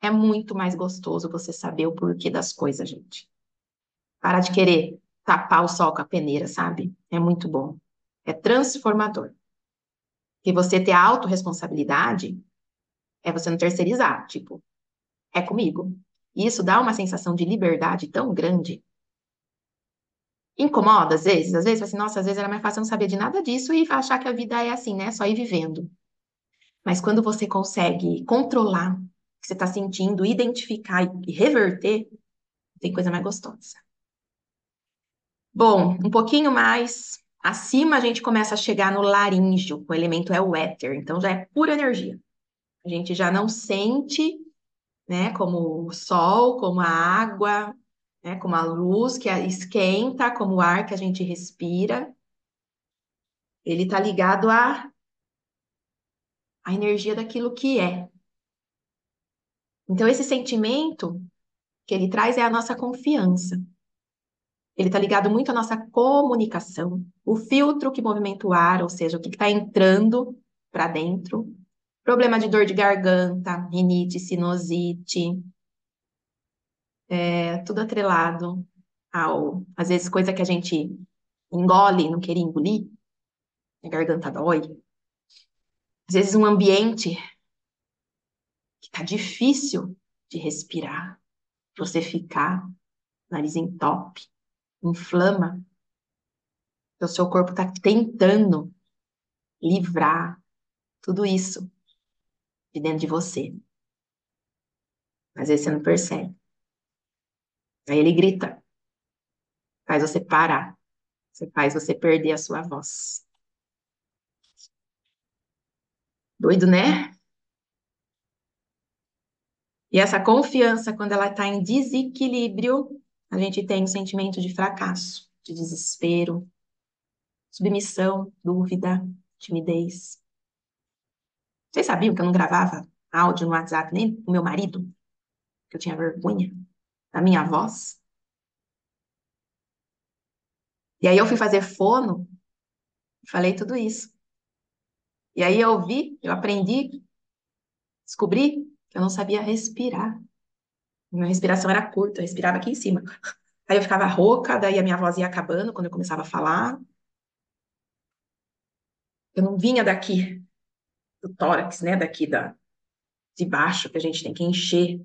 É muito mais gostoso você saber o porquê das coisas, gente. Parar de querer tapar o sol com a peneira, sabe? É muito bom. É transformador. E você ter a autorresponsabilidade é você não terceirizar, tipo, é comigo. E isso dá uma sensação de liberdade tão grande. Incomoda às vezes, assim, nossa, às vezes era mais fácil eu não saber de nada disso e achar que a vida é assim, né? Só ir vivendo. Mas quando você consegue controlar o que você está sentindo, identificar e reverter, tem coisa mais gostosa. Bom, um pouquinho mais acima a gente começa a chegar no laríngeo, o elemento é o éter, então já é pura energia. A gente já não sente, né, como o sol, como a água, né, como a luz que esquenta, como o ar que a gente respira. Ele está ligado à energia daquilo que é. Então, esse sentimento que ele traz é a nossa confiança. Ele está ligado muito à nossa comunicação, o filtro que movimenta o ar, ou seja, o que está entrando para dentro. Problema de dor de garganta, rinite, sinusite, tudo atrelado às vezes, coisa que a gente engole e não queria engolir, a garganta dói. Às vezes, um ambiente que está difícil de respirar, você ficar, nariz entope, inflama. O seu corpo está tentando livrar tudo isso de dentro de você. Às vezes você não percebe. Aí ele grita, faz você parar, você faz você perder a sua voz. Doido, né? E essa confiança, quando ela está em desequilíbrio, a gente tem um sentimento de fracasso, de desespero, submissão, dúvida, timidez. Vocês sabiam que eu não gravava áudio no WhatsApp nem com meu marido? Que eu tinha vergonha da minha voz? E aí eu fui fazer fono e falei tudo isso. E aí eu aprendi, descobri que eu não sabia respirar. Minha respiração era curta, eu respirava aqui em cima. Aí eu ficava rouca, daí a minha voz ia acabando quando eu começava a falar. Eu não vinha daqui do tórax, né? De baixo, que a gente tem que encher.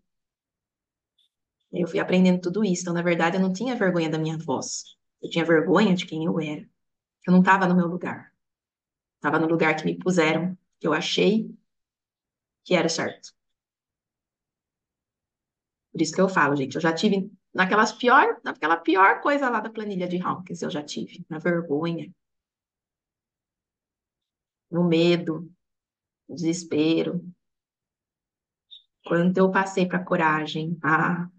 Eu fui aprendendo tudo isso. Então, na verdade, eu não tinha vergonha da minha voz. Eu tinha vergonha de quem eu era. Eu não estava no meu lugar. Estava no lugar que me puseram, que eu achei que era certo. Por isso que eu falo, gente, eu já tive naquela pior coisa lá da planilha de Hawkins, eu já tive, na vergonha, no medo, no desespero. Quando eu passei para coragem,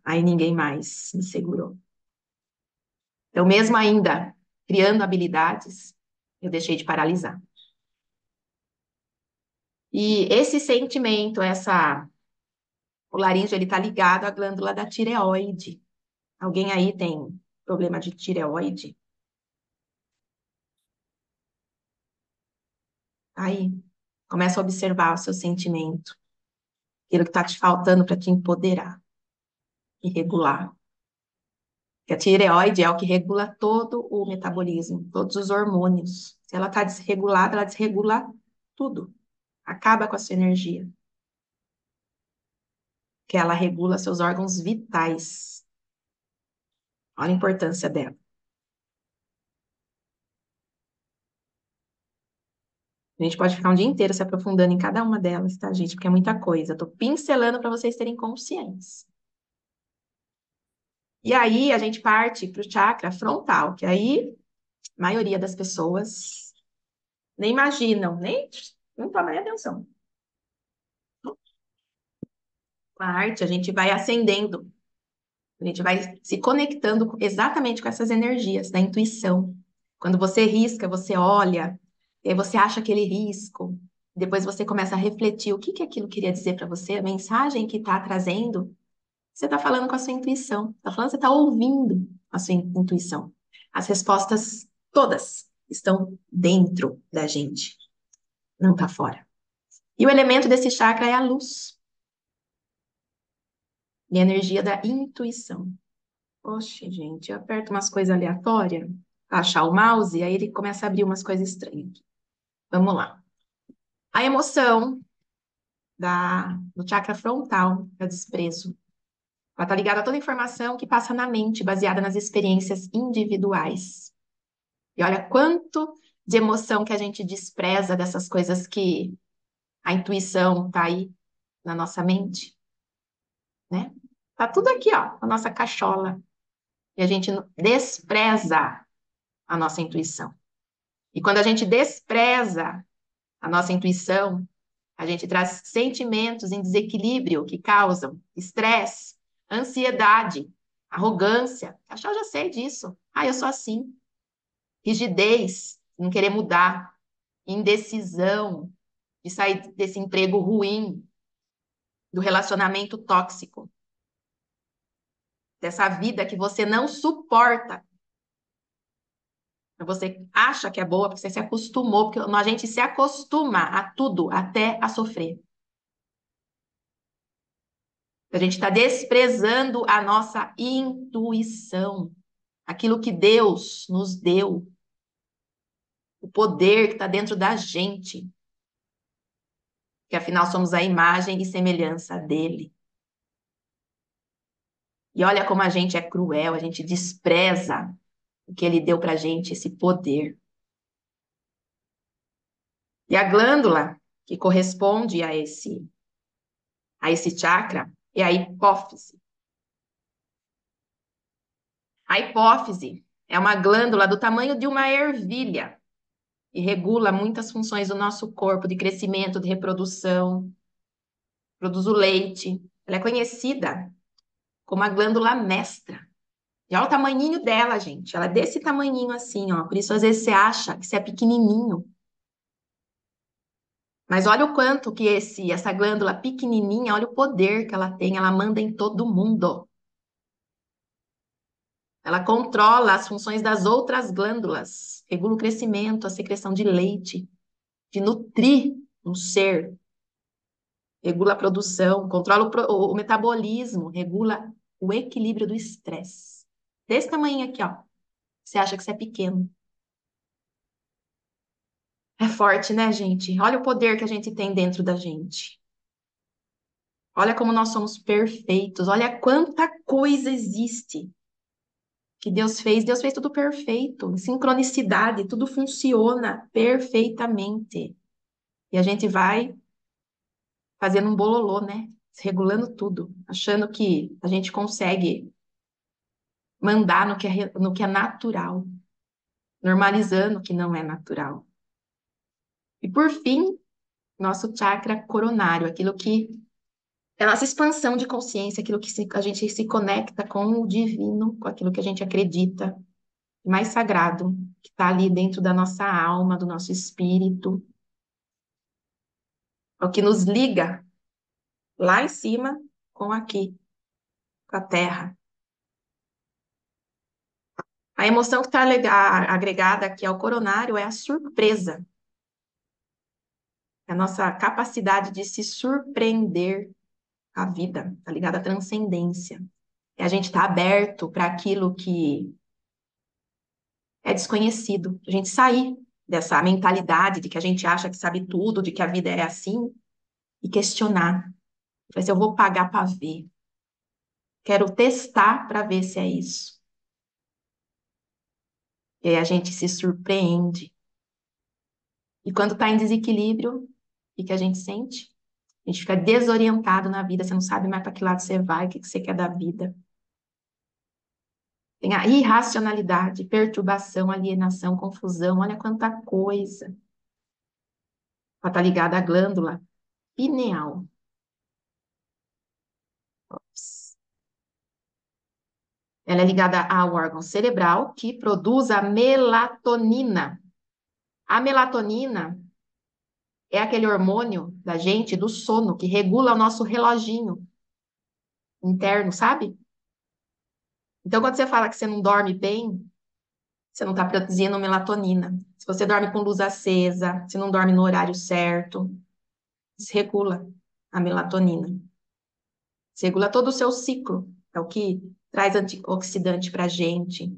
aí ninguém mais me segurou. Então, mesmo ainda criando habilidades, eu deixei de paralisar. E esse sentimento, o laríngeo, ele está ligado à glândula da tireoide. Alguém aí tem problema de tireoide? Aí, começa a observar o seu sentimento, aquilo que está te faltando para te empoderar e regular. Porque a tireoide é o que regula todo o metabolismo, todos os hormônios. Se ela está desregulada, ela desregula tudo. Acaba com a sua energia. Que ela regula seus órgãos vitais. Olha a importância dela. A gente pode ficar um dia inteiro se aprofundando em cada uma delas, tá, gente? Porque é muita coisa. Eu tô pincelando para vocês terem consciência. E aí a gente parte para o chakra frontal, que aí a maioria das pessoas nem imaginam, nem não tomam nem atenção. Com a arte, a gente vai acendendo, a gente vai se conectando exatamente com essas energias da intuição. Quando você risca, você olha, e aí você acha aquele risco, depois você começa a refletir o que que aquilo queria dizer para você, a mensagem que está trazendo. Você está falando com a sua intuição, está falando, você está ouvindo a sua intuição. As respostas todas estão dentro da gente, não está fora. E o elemento desse chakra é a luz e a energia da intuição. Oxe, gente, eu aperto umas coisas aleatórias para achar o mouse, aí ele começa a abrir umas coisas estranhas. Vamos lá. A emoção do chakra frontal é o desprezo. Ela está ligada a toda informação que passa na mente, baseada nas experiências individuais. E olha quanto de emoção que a gente despreza dessas coisas que a intuição está aí na nossa mente, né? Tá tudo aqui, ó, na nossa cachola. E a gente despreza a nossa intuição. E quando a gente despreza a nossa intuição, a gente traz sentimentos em desequilíbrio que causam estresse, ansiedade, arrogância. Acho que eu já sei disso. Eu sou assim. Rigidez, não querer mudar, indecisão, de sair desse emprego ruim, do relacionamento tóxico, dessa vida que você não suporta. Você acha que é boa porque você se acostumou, porque a gente se acostuma a tudo, até a sofrer. A gente está desprezando a nossa intuição, aquilo que Deus nos deu, o poder que está dentro da gente, que afinal somos a imagem e semelhança dele. E olha como a gente é cruel, a gente despreza o que ele deu para a gente, esse poder. E a glândula que corresponde a esse chakra é a hipófise. A hipófise é uma glândula do tamanho de uma ervilha e regula muitas funções do nosso corpo, de crescimento, de reprodução, produz o leite. Ela é conhecida como a glândula mestra. E olha o tamanhinho dela, gente. Ela é desse tamanhinho assim, ó. Por isso, às vezes, você acha que você é pequenininho. Mas olha o quanto que essa glândula pequenininha, olha o poder que ela tem. Ela manda em todo mundo. Ela controla as funções das outras glândulas. Regula o crescimento, a secreção de leite, de nutrir um ser. Regula a produção, controla o metabolismo, regula o equilíbrio do estresse. Desse tamanho aqui, ó. Você acha que você é pequeno. É forte, né, gente? Olha o poder que a gente tem dentro da gente. Olha como nós somos perfeitos. Olha quanta coisa existe que Deus fez. Deus fez tudo perfeito, em sincronicidade, tudo funciona perfeitamente. E a gente vai fazendo um bololô, né? Regulando tudo, achando que a gente consegue mandar no que é natural, normalizando o que não é natural. E por fim, nosso chakra coronário, aquilo que é a nossa expansão de consciência, aquilo que a gente se conecta com o divino, com aquilo que a gente acredita, mais sagrado, que está ali dentro da nossa alma, do nosso espírito, é o que nos liga lá em cima com aqui, com a terra. A emoção que está agregada aqui ao coronário é a surpresa, é a nossa capacidade de se surpreender a vida, tá ligada à transcendência. É a gente estar aberto para aquilo que é desconhecido, a gente sair dessa mentalidade de que a gente acha que sabe tudo, de que a vida é assim, e questionar. Vai ser, eu vou pagar para ver. Quero testar para ver se é isso. E aí a gente se surpreende. E quando está em desequilíbrio, o que a gente sente? A gente fica desorientado na vida, você não sabe mais para que lado você vai, o que você quer da vida. Tem a irracionalidade, perturbação, alienação, confusão, olha quanta coisa. Ela está ligada à glândula pineal. Ops. Ela é ligada ao órgão cerebral que produz a melatonina. A melatonina é aquele hormônio da gente, do sono, que regula o nosso reloginho interno, sabe? Então, quando você fala que você não dorme bem, você não está produzindo melatonina. Se você dorme com luz acesa, se não dorme no horário certo, desregula a melatonina. Desregula todo o seu ciclo. É o que traz antioxidante para a gente.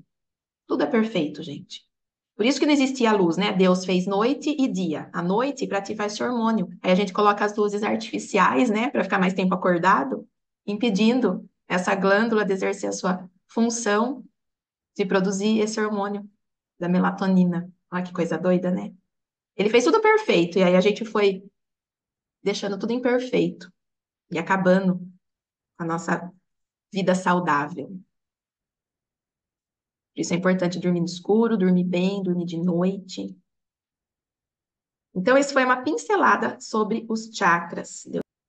Tudo é perfeito, gente. Por isso que não existia luz, né? Deus fez noite e dia. A noite para ativar esse hormônio. Aí a gente coloca as luzes artificiais, né? Para ficar mais tempo acordado, impedindo essa glândula de exercer a sua função de produzir esse hormônio da melatonina. Olha que coisa doida, né? Ele fez tudo perfeito, e aí a gente foi deixando tudo imperfeito e acabando com a nossa vida saudável. Por isso é importante dormir no escuro, dormir bem, dormir de noite. Então, isso foi uma pincelada sobre os chakras.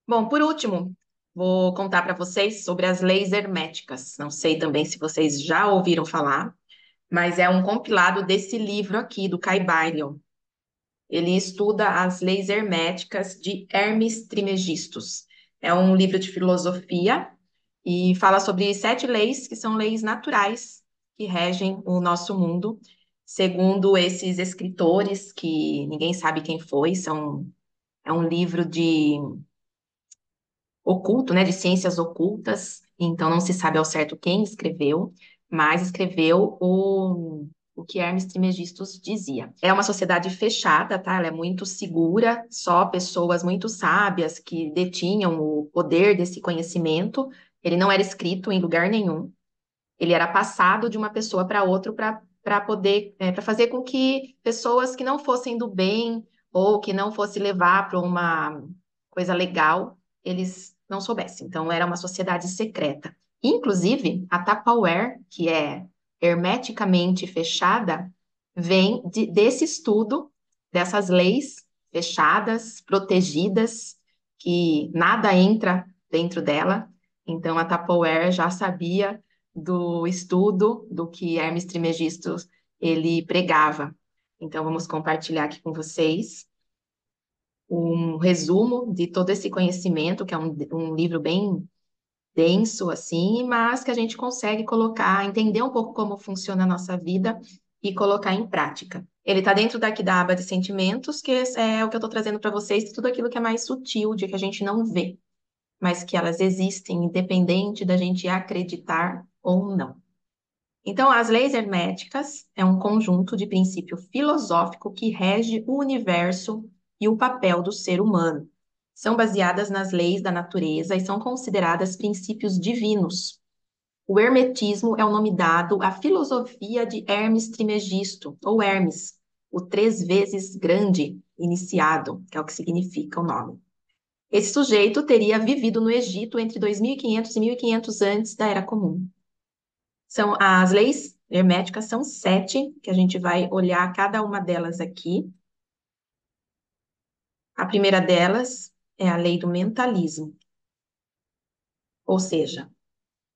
Bom, por último, vou contar para vocês sobre as leis herméticas. Não sei também se vocês já ouviram falar, mas é um compilado desse livro aqui, do Caibalion. Ele estuda as leis herméticas de Hermes Trismegistus. É um livro de filosofia e fala sobre 7 leis que são leis naturais que regem o nosso mundo, segundo esses escritores que ninguém sabe quem foi. É um livro de oculto, né, de ciências ocultas, então não se sabe ao certo quem escreveu, mas escreveu o que Hermes Trismegistus dizia. É uma sociedade fechada, tá? Ela é muito segura, só pessoas muito sábias que detinham o poder desse conhecimento. Ele não era escrito em lugar nenhum. Ele era passado de uma pessoa para outra para poder, para fazer com que pessoas que não fossem do bem ou que não fosse levar para uma coisa legal, eles não soubessem. Então, era uma sociedade secreta. Inclusive, a Tupperware, que é hermeticamente fechada, vem desse estudo, dessas leis fechadas, protegidas, que nada entra dentro dela. Então, a Tupperware já sabia do estudo do que Hermes Trismegisto ele pregava. Então, vamos compartilhar aqui com vocês um resumo de todo esse conhecimento, que é um livro bem denso, assim, mas que a gente consegue colocar, entender um pouco como funciona a nossa vida e colocar em prática. Ele está dentro daqui da aba de sentimentos, que é o que eu estou trazendo para vocês, tudo aquilo que é mais sutil, de que a gente não vê, mas que elas existem, independente da gente acreditar ou não. Então, as leis herméticas é um conjunto de princípio filosófico que rege o universo e o papel do ser humano. São baseadas nas leis da natureza e são consideradas princípios divinos. O hermetismo é o nome dado à filosofia de Hermes Trismegisto, ou Hermes, o três vezes grande iniciado, que é o que significa o nome. Esse sujeito teria vivido no Egito entre 2500 e 1500 antes da Era Comum. São as leis herméticas, são 7, que a gente vai olhar cada uma delas aqui. A primeira delas é a lei do mentalismo, ou seja,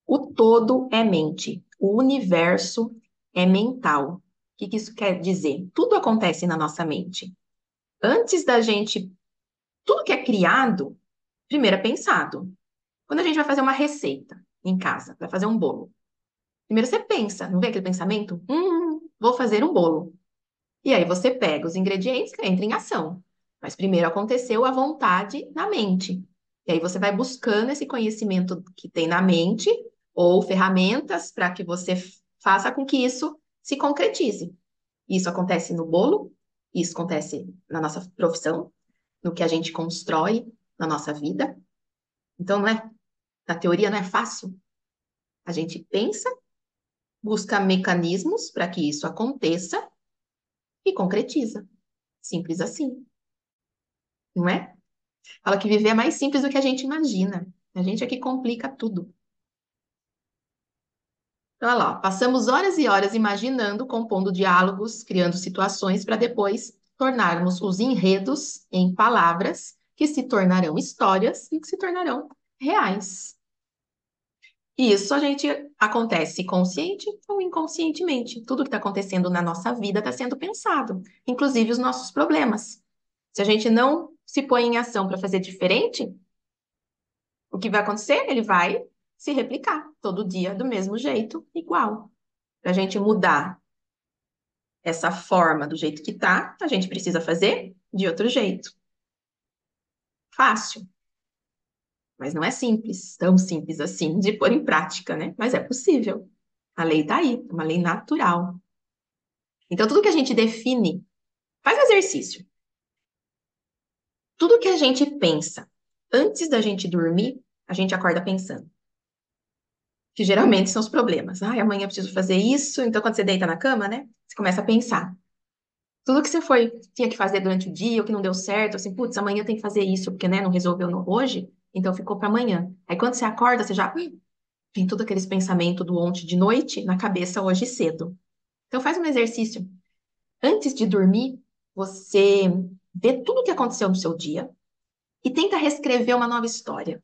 o todo é mente, o universo é mental. O que isso quer dizer? Tudo acontece na nossa mente. Antes da gente, tudo que é criado, primeiro é pensado. Quando a gente vai fazer uma receita em casa, vai fazer um bolo, primeiro você pensa, não vem aquele pensamento? Vou fazer um bolo. E aí você pega os ingredientes, entra em ação. Mas primeiro aconteceu a vontade na mente. E aí você vai buscando esse conhecimento que tem na mente ou ferramentas para que você faça com que isso se concretize. Isso acontece no bolo, isso acontece na nossa profissão, no que a gente constrói na nossa vida. Então, não é, na teoria não é fácil. A gente pensa, busca mecanismos para que isso aconteça e concretiza. Simples assim, não é? Fala que viver é mais simples do que a gente imagina. A gente é que complica tudo. Então, olha lá, ó, passamos horas e horas imaginando, compondo diálogos, criando situações para depois tornarmos os enredos em palavras que se tornarão histórias e que se tornarão reais. E isso a gente acontece consciente ou inconscientemente. Tudo que está acontecendo na nossa vida está sendo pensado, inclusive os nossos problemas. Se a gente não se põe em ação para fazer diferente, o que vai acontecer? Ele vai se replicar todo dia do mesmo jeito, igual. Para a gente mudar essa forma do jeito que tá, a gente precisa fazer de outro jeito. Fácil, mas não é simples, tão simples assim de pôr em prática, né? Mas é possível. A lei tá aí, é uma lei natural. Então, tudo que a gente define, faz exercício. Tudo que a gente pensa antes da gente dormir, a gente acorda pensando. Que geralmente são os problemas. Ai, amanhã eu preciso fazer isso. Então, quando você deita na cama, né? Você começa a pensar. Tudo que você tinha que fazer durante o dia, o que não deu certo, assim, putz, amanhã tem que fazer isso, porque, né, não resolveu hoje, então ficou para amanhã. Aí quando você acorda, você já tem todos aqueles pensamentos do ontem de noite na cabeça hoje cedo. Então faz um exercício. Antes de dormir, você vê tudo o que aconteceu no seu dia e tenta reescrever uma nova história.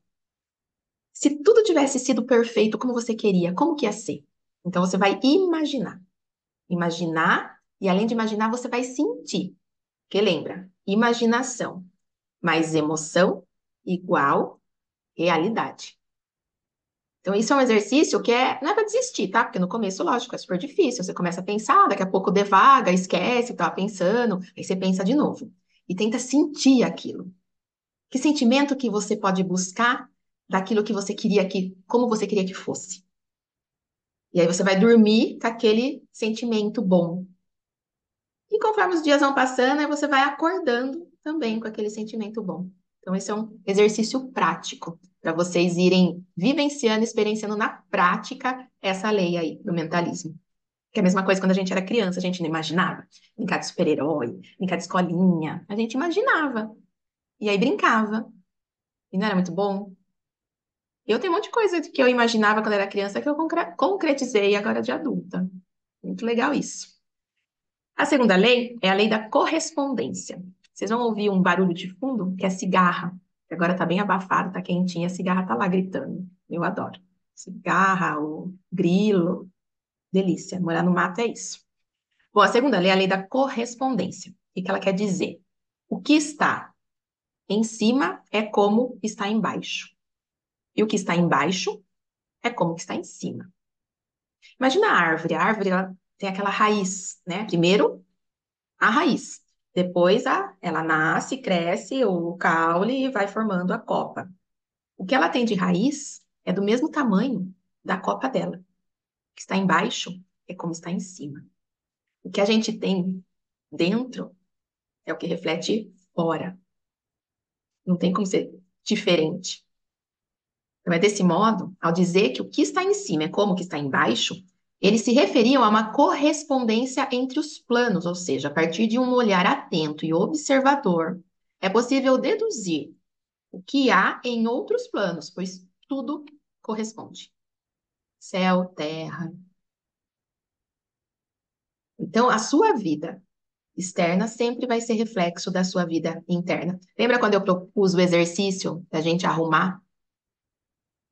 Se tudo tivesse sido perfeito como você queria, como que ia ser? Então você vai imaginar. Imaginar, e além de imaginar, você vai sentir. Porque lembra, imaginação mais emoção igual realidade. Então, isso é um exercício que não é para desistir, tá? Porque no começo, lógico, é super difícil. Você começa a pensar, daqui a pouco devaga, esquece o que estava pensando, aí você pensa de novo. E tenta sentir aquilo. Que sentimento que você pode buscar daquilo que você queria como você queria que fosse. E aí você vai dormir com aquele sentimento bom. E conforme os dias vão passando, aí você vai acordando também com aquele sentimento bom. Então, esse é um exercício prático para vocês irem vivenciando, experienciando na prática essa lei aí do mentalismo. Que é a mesma coisa quando a gente era criança, a gente não imaginava. Brincar de super-herói, brincar de escolinha. A gente imaginava. E aí brincava. E não era muito bom? Eu tenho um monte de coisa que eu imaginava quando era criança que eu concretizei agora de adulta. Muito legal isso. A segunda lei é a lei da correspondência. Vocês vão ouvir um barulho de fundo, que é cigarra. Que agora tá bem abafado, tá quentinha, a cigarra tá lá gritando. Eu adoro. Cigarra, o grilo, delícia. Morar no mato é isso. Bom, a segunda lei é a lei da correspondência. O que que ela quer dizer? O que está em cima é como está embaixo. E o que está embaixo é como que está em cima. Imagina a árvore ela tem aquela raiz, né? Primeiro, a raiz. Depois, ela nasce, cresce, o caule e vai formando a copa. O que ela tem de raiz é do mesmo tamanho da copa dela. O que está embaixo é como está em cima. O que a gente tem dentro é o que reflete fora. Não tem como ser diferente. Então, é desse modo, ao dizer que o que está em cima é como o que está embaixo, eles se referiam a uma correspondência entre os planos, ou seja, a partir de um olhar atento e observador, é possível deduzir o que há em outros planos, pois tudo corresponde. Céu, terra. Então, a sua vida externa sempre vai ser reflexo da sua vida interna. Lembra quando eu propus o exercício da gente arrumar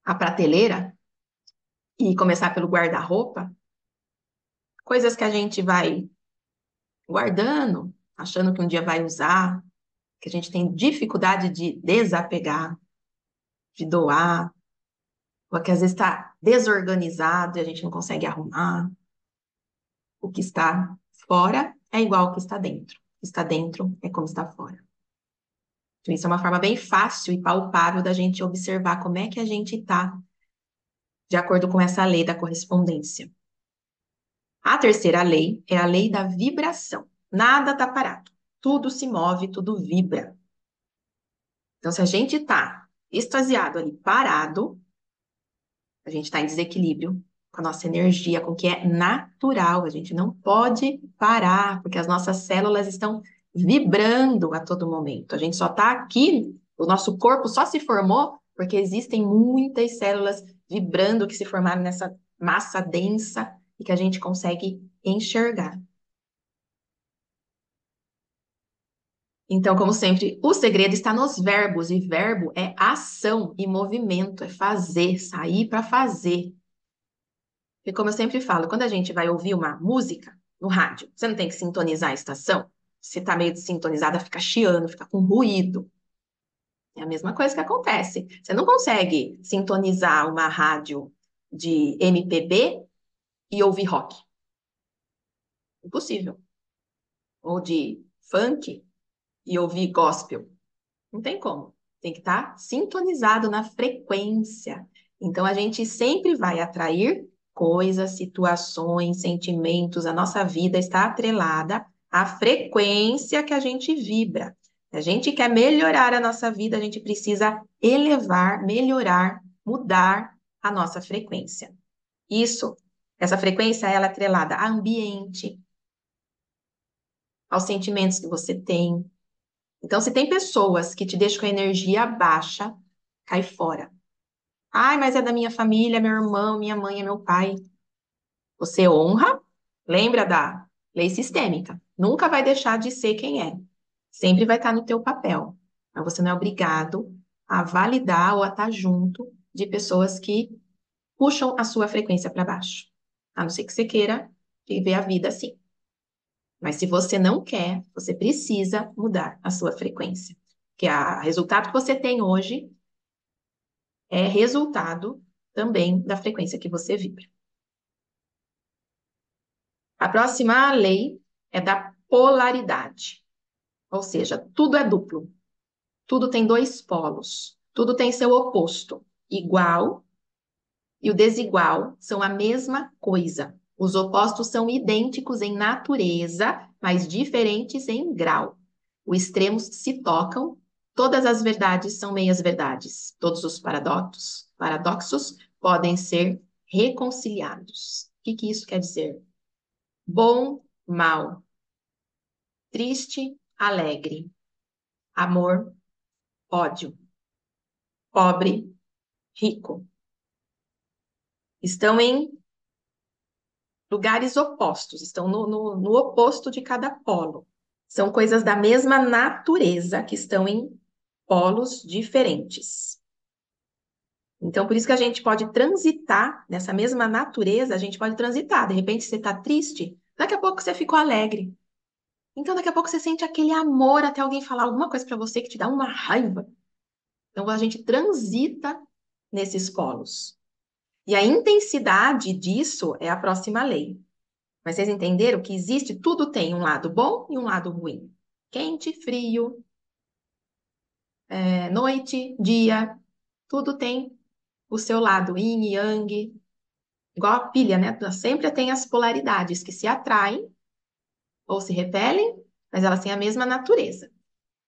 a prateleira e começar pelo guarda-roupa? Coisas que a gente vai guardando, achando que um dia vai usar, que a gente tem dificuldade de desapegar, de doar, ou que às vezes está desorganizado e a gente não consegue arrumar. O que está fora é igual ao que está dentro. O que está dentro é como está fora. Então, isso é uma forma bem fácil e palpável da gente observar como é que a gente está, de acordo com essa lei da correspondência. A terceira lei é a lei da vibração. Nada está parado. Tudo se move, tudo vibra. Então, se a gente está extasiado ali, parado, a gente está em desequilíbrio com a nossa energia, com o que é natural. A gente não pode parar, porque as nossas células estão vibrando a todo momento. A gente só está aqui, o nosso corpo só se formou porque existem muitas células vibrando que se formaram nessa massa densa e que a gente consegue enxergar. Então, como sempre, o segredo está nos verbos, e verbo é ação e movimento, é fazer, sair para fazer. E como eu sempre falo, quando a gente vai ouvir uma música no rádio, você não tem que sintonizar a estação? Se está meio desintonizada, fica chiando, fica com ruído. É a mesma coisa que acontece. Você não consegue sintonizar uma rádio de MPB e ouvir rock. Impossível. Ou de funk e ouvir gospel. Não tem como. Tem que estar sintonizado na frequência. Então, a gente sempre vai atrair coisas, situações, sentimentos. A nossa vida está atrelada à frequência que a gente vibra. Se a gente quer melhorar a nossa vida, a gente precisa elevar, melhorar, mudar a nossa frequência. Isso, essa frequência, ela é atrelada a ambiente, aos sentimentos que você tem. Então, se tem pessoas que te deixam com a energia baixa, cai fora. Ai, mas é da minha família, meu irmão, minha mãe, é meu pai. Você honra, lembra da lei sistêmica. Nunca vai deixar de ser quem é. Sempre vai estar no teu papel. Mas você não é obrigado a validar ou a estar junto de pessoas que puxam a sua frequência para baixo. A não ser que você queira viver a vida assim. Mas se você não quer, você precisa mudar a sua frequência. Que o resultado que você tem hoje é resultado também da frequência que você vibra. A próxima lei é da polaridade. Ou seja, tudo é duplo. Tudo tem dois polos. Tudo tem seu oposto. Igual e o desigual são a mesma coisa. Os opostos são idênticos em natureza, mas diferentes em grau. Os extremos se tocam, todas as verdades são meias-verdades. Todos os paradoxos podem ser reconciliados. O que isso quer dizer? Bom, mal, triste, alegre, amor, ódio, pobre, rico. Estão em lugares opostos, estão no oposto de cada polo. São coisas da mesma natureza que estão em polos diferentes. Então, por isso que a gente pode transitar nessa mesma natureza, a gente pode transitar. De repente, você está triste, daqui a pouco você ficou alegre. Então, daqui a pouco você sente aquele amor até alguém falar alguma coisa para você que te dá uma raiva. Então, a gente transita nesses polos. E a intensidade disso é a próxima lei. Mas vocês entenderam que existe, tudo tem um lado bom e um lado ruim. Quente, frio, noite, dia, tudo tem o seu lado yin e yang, igual a pilha, né? Sempre tem as polaridades que se atraem ou se repelem, mas elas têm a mesma natureza.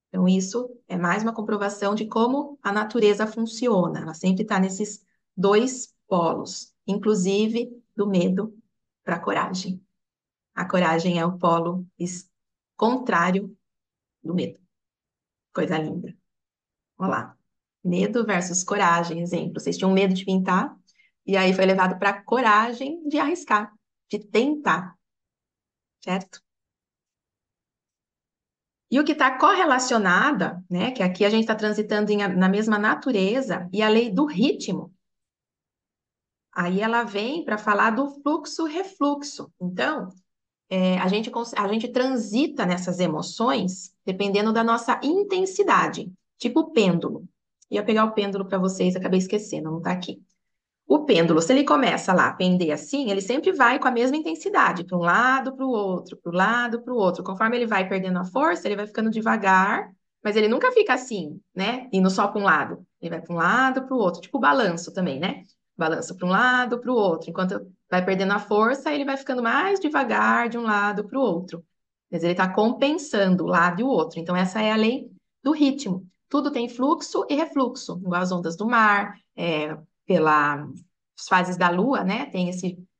Então, isso é mais uma comprovação de como a natureza funciona. Ela sempre está nesses dois polos, inclusive do medo para a coragem. A coragem é o polo contrário do medo. Coisa linda. Vamos lá. Medo versus coragem, exemplo. Vocês tinham medo de pintar, e aí foi levado para a coragem de arriscar, de tentar, certo? E o que está correlacionada, né, que aqui a gente está transitando na mesma natureza, e a lei do ritmo, aí ela vem para falar do fluxo-refluxo. Então, a gente transita nessas emoções dependendo da nossa intensidade, tipo o pêndulo. Ia pegar o pêndulo para vocês, acabei esquecendo, não está aqui. O pêndulo, se ele começa lá a pender assim, ele sempre vai com a mesma intensidade, para um lado, para o outro, para o lado, para o outro. Conforme ele vai perdendo a força, ele vai ficando devagar, mas ele nunca fica assim, né? Indo só para um lado. Ele vai para um lado, para o outro, tipo o balanço também, né? Balança para um lado, para o outro. Enquanto vai perdendo a força, ele vai ficando mais devagar de um lado para o outro. Mas ele está compensando o lado e o outro. Então, essa é a lei do ritmo. Tudo tem fluxo e refluxo, igual as ondas do mar, pelas fases da Lua, né? Tem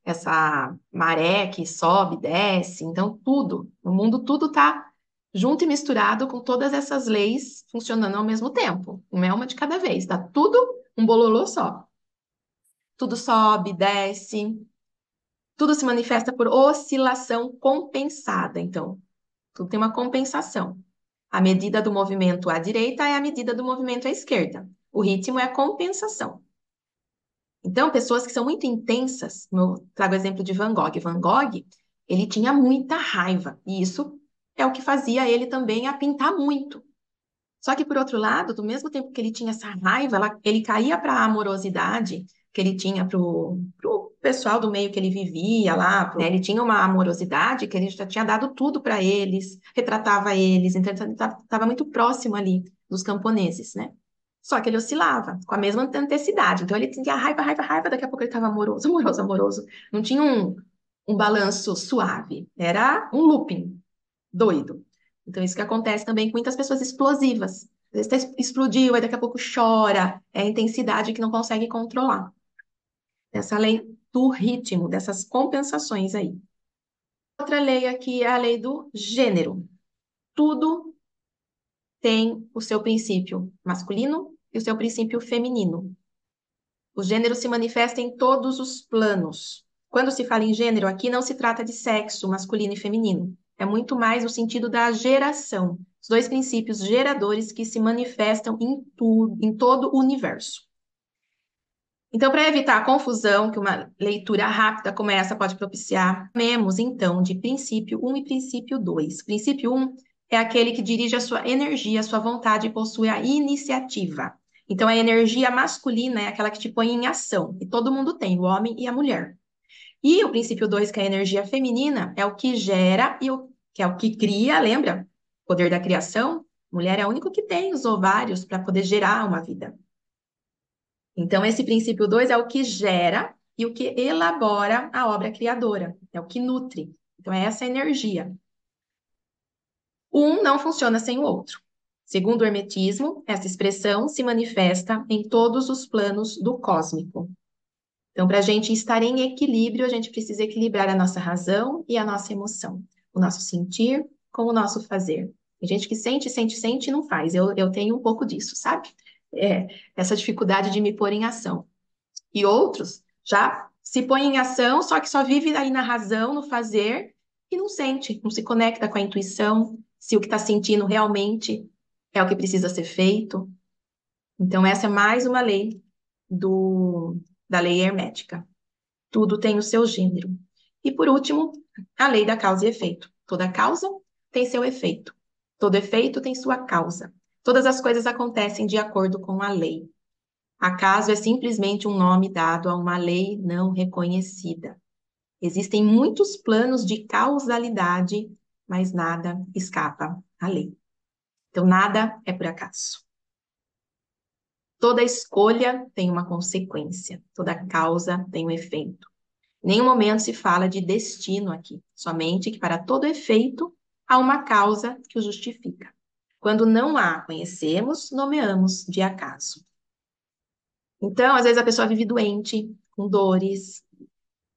essa maré que sobe, desce. Então, tudo, no mundo, tudo está junto e misturado com todas essas leis funcionando ao mesmo tempo. Não é uma de cada vez, tá tudo um bololô só. Tudo sobe, desce, tudo se manifesta por oscilação compensada. Então, tudo tem uma compensação. A medida do movimento à direita é a medida do movimento à esquerda. O ritmo é a compensação. Então, pessoas que são muito intensas, eu trago o exemplo de Van Gogh. Van Gogh, ele tinha muita raiva, e isso é o que fazia ele também a pintar muito. Só que, por outro lado, do mesmo tempo que ele tinha essa raiva, ele caía para a amorosidade que ele tinha para o pessoal do meio que ele vivia lá, né? Ele tinha uma amorosidade que ele já tinha dado tudo para eles, retratava eles, então ele estava muito próximo ali dos camponeses, né? Só que ele oscilava com a mesma intensidade. Então ele tinha raiva, raiva, raiva, daqui a pouco ele estava amoroso, amoroso, amoroso. Não tinha um balanço suave, era um looping doido. Então, isso que acontece também com muitas pessoas explosivas. Às vezes explodiu, aí daqui a pouco chora, é a intensidade que não consegue controlar. Essa lei do ritmo, dessas compensações aí. Outra lei aqui é a lei do gênero. Tudo tem o seu princípio masculino e o seu princípio feminino. O gênero se manifesta em todos os planos. Quando se fala em gênero, aqui não se trata de sexo masculino e feminino. É muito mais no sentido da geração. Os dois princípios geradores que se manifestam em todo o universo. Então, para evitar a confusão que uma leitura rápida como essa pode propiciar, chamemos então de princípio 1 e princípio 2. Princípio 1 é aquele que dirige a sua energia, a sua vontade e possui a iniciativa. Então, a energia masculina é aquela que te põe em ação, e todo mundo tem, o homem e a mulher. E o princípio 2, que é a energia feminina, é o que gera e que é o que cria, lembra? Poder da criação. Mulher é o único que tem os ovários para poder gerar uma vida. Então, esse princípio 2 é o que gera e o que elabora a obra criadora, é o que nutre. Então, é essa energia. Um não funciona sem o outro. Segundo o hermetismo, essa expressão se manifesta em todos os planos do cósmico. Então, para a gente estar em equilíbrio, a gente precisa equilibrar a nossa razão e a nossa emoção, o nosso sentir com o nosso fazer. Tem gente que sente, sente, sente e não faz. Eu tenho um pouco disso, sabe? É, essa dificuldade de me pôr em ação. E outros já se põem em ação, só que só vive aí na razão, no fazer, e não sente, não se conecta com a intuição, se o que está sentindo realmente é o que precisa ser feito. Então, essa é mais uma lei da lei hermética. Tudo tem o seu gênero. E por último, a lei da causa e efeito. Toda causa tem seu efeito. Todo efeito tem sua causa. Todas as coisas acontecem de acordo com a lei. Acaso é simplesmente um nome dado a uma lei não reconhecida. Existem muitos planos de causalidade, mas nada escapa à lei. Então, nada é por acaso. Toda escolha tem uma consequência, toda causa tem um efeito. Em nenhum momento se fala de destino aqui, somente que para todo efeito há uma causa que o justifica. Quando não há, conhecemos, nomeamos de acaso. Então, às vezes a pessoa vive doente, com dores,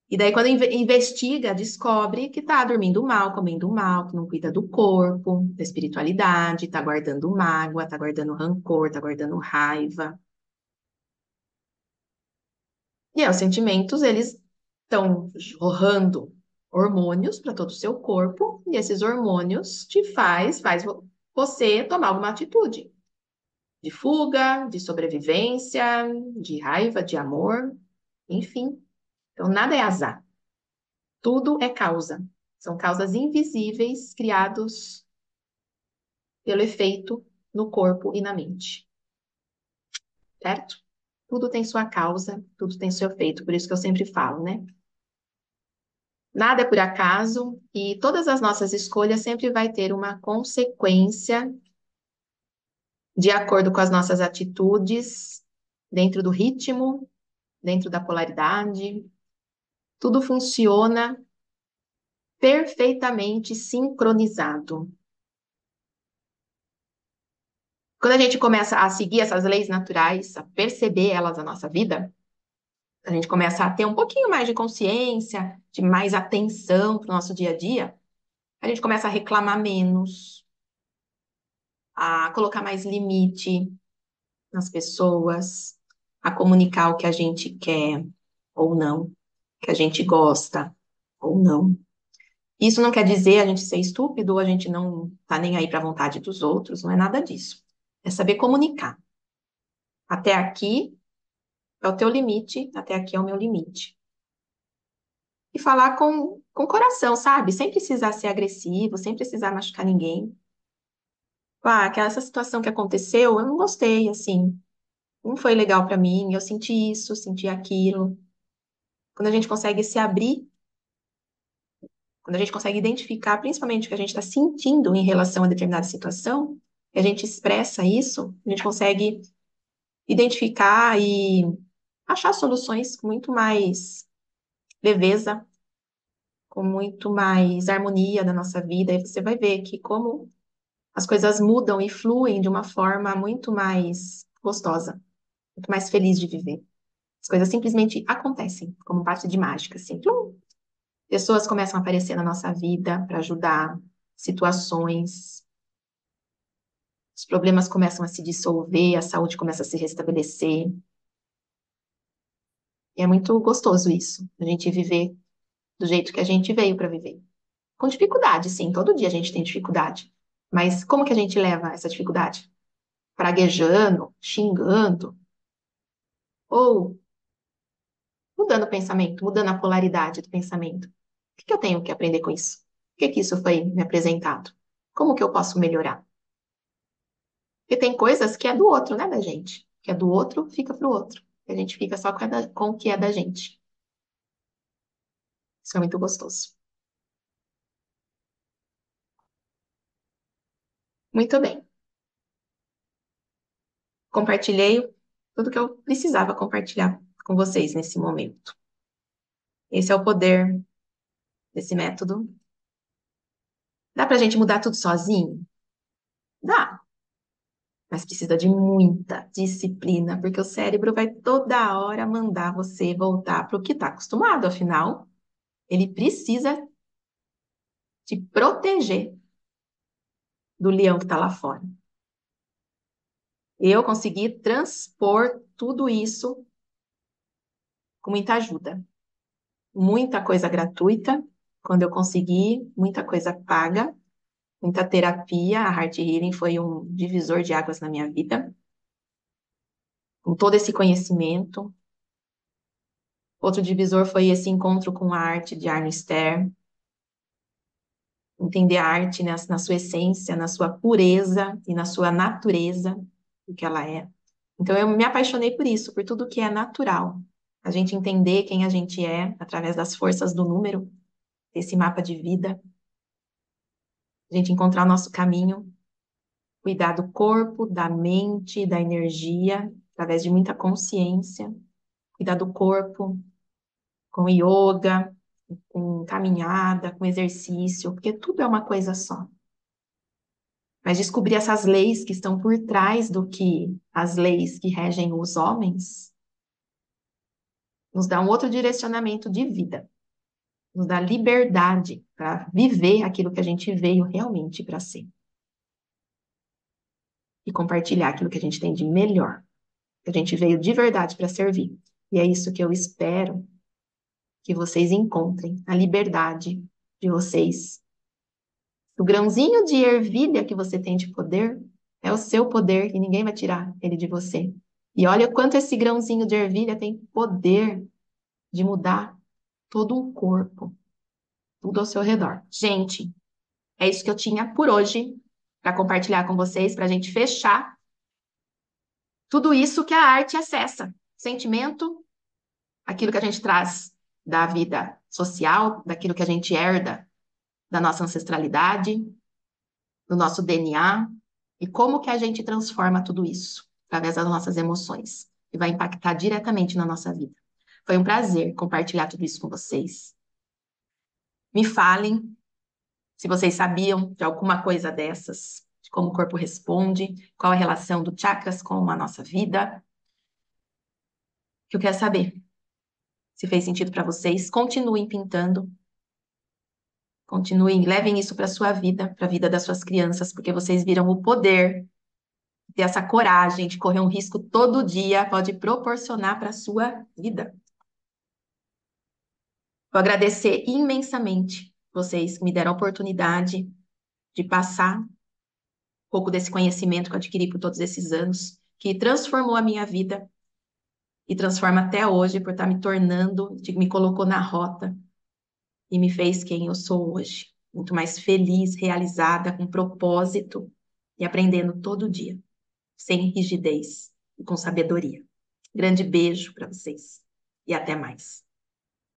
e daí quando investiga, descobre que está dormindo mal, comendo mal, que não cuida do corpo, da espiritualidade, está guardando mágoa, está guardando rancor, está guardando raiva. E aí, os sentimentos, eles estão jorrando hormônios para todo o seu corpo, e esses hormônios faz você tomar alguma atitude de fuga, de sobrevivência, de raiva, de amor, enfim. Então, nada é azar, tudo é causa. São causas invisíveis criados pelo efeito no corpo e na mente, certo? Tudo tem sua causa, tudo tem seu efeito, por isso que eu sempre falo, né? Nada é por acaso e todas as nossas escolhas sempre vai ter uma consequência de acordo com as nossas atitudes, dentro do ritmo, dentro da polaridade. Tudo funciona perfeitamente sincronizado. Quando a gente começa a seguir essas leis naturais, a perceber elas na nossa vida, a gente começa a ter um pouquinho mais de consciência, de mais atenção para o nosso dia a dia, a gente começa a reclamar menos, a colocar mais limite nas pessoas, a comunicar o que a gente quer ou não, que a gente gosta ou não. Isso não quer dizer a gente ser estúpido ou a gente não tá nem aí para a vontade dos outros, não é nada disso. É saber comunicar. Até aqui é o teu limite, até aqui é o meu limite. E falar com o coração, sabe? Sem precisar ser agressivo, sem precisar machucar ninguém. Ah, aquela essa situação que aconteceu, eu não gostei, assim. Não foi legal para mim, eu senti isso, senti aquilo. Quando a gente consegue se abrir, quando a gente consegue identificar principalmente o que a gente está sentindo em relação a determinada situação, e a gente expressa isso, a gente consegue identificar e achar soluções com muito mais leveza, com muito mais harmonia na nossa vida, e você vai ver que como as coisas mudam e fluem de uma forma muito mais gostosa, muito mais feliz de viver. As coisas simplesmente acontecem, como parte de mágica, assim. Plum. Pessoas começam a aparecer na nossa vida para ajudar, situações, os problemas começam a se dissolver, a saúde começa a se restabelecer. E é muito gostoso isso, a gente viver do jeito que a gente veio para viver. Com dificuldade, sim, todo dia a gente tem dificuldade. Mas como que a gente leva essa dificuldade? Praguejando, xingando, ou mudando o pensamento, mudando a polaridade do pensamento. O que que eu tenho que aprender com isso? O que que isso foi me apresentado? Como que eu posso melhorar? Porque tem coisas que é do outro, né, da gente. Que é do outro, fica pro outro. E a gente fica só com o que é da gente. Isso é muito gostoso. Muito bem. Compartilhei tudo que eu precisava compartilhar com vocês nesse momento. Esse é o poder desse método. Dá pra gente mudar tudo sozinho? Dá. Mas precisa de muita disciplina, porque o cérebro vai toda hora mandar você voltar para o que está acostumado. Afinal, ele precisa te proteger do leão que está lá fora. Eu consegui transpor tudo isso com muita ajuda. Muita coisa gratuita, quando eu consegui, muita coisa paga, muita terapia. A Heart Healing foi um divisor de águas na minha vida, com todo esse conhecimento. Outro divisor foi esse encontro com a arte de Arno Ster, entender a arte na sua essência, na sua pureza e na sua natureza, o que ela é. Então eu me apaixonei por isso, por tudo que é natural. A gente entender quem a gente é através das forças do número, desse mapa de vida, a gente encontrar o nosso caminho, cuidar do corpo, da mente, da energia, através de muita consciência, cuidar do corpo com yoga, com caminhada, com exercício, porque tudo é uma coisa só. Mas descobrir essas leis que estão por trás do que as leis que regem os homens nos dá um outro direcionamento de vida, nos dá liberdade para viver aquilo que a gente veio realmente para ser e compartilhar aquilo que a gente tem de melhor, que a gente veio de verdade para servir. E é isso que eu espero que vocês encontrem, a liberdade de vocês. O grãozinho de ervilha que você tem de poder é o seu poder e ninguém vai tirar ele de você. E olha o quanto esse grãozinho de ervilha tem poder de mudar todo um corpo, tudo ao seu redor. Gente, é isso que eu tinha por hoje para compartilhar com vocês, para a gente fechar tudo isso que a arte acessa. Sentimento, aquilo que a gente traz da vida social, daquilo que a gente herda da nossa ancestralidade, do nosso DNA, e como que a gente transforma tudo isso através das nossas emoções, e vai impactar diretamente na nossa vida. Foi um prazer compartilhar tudo isso com vocês. Me falem se vocês sabiam de alguma coisa dessas, de como o corpo responde, qual a relação do chakras com a nossa vida, que eu quero saber. Se fez sentido para vocês, continuem pintando, continuem, levem isso para a sua vida, para a vida das suas crianças, porque vocês viram o poder, ter essa coragem de correr um risco todo dia, pode proporcionar para a sua vida. Vou agradecer imensamente vocês que me deram a oportunidade de passar um pouco desse conhecimento que eu adquiri por todos esses anos, que transformou a minha vida e transforma até hoje por estar me tornando, me colocou na rota e me fez quem eu sou hoje. Muito mais feliz, realizada, com propósito e aprendendo todo dia, sem rigidez e com sabedoria. Grande beijo para vocês e até mais.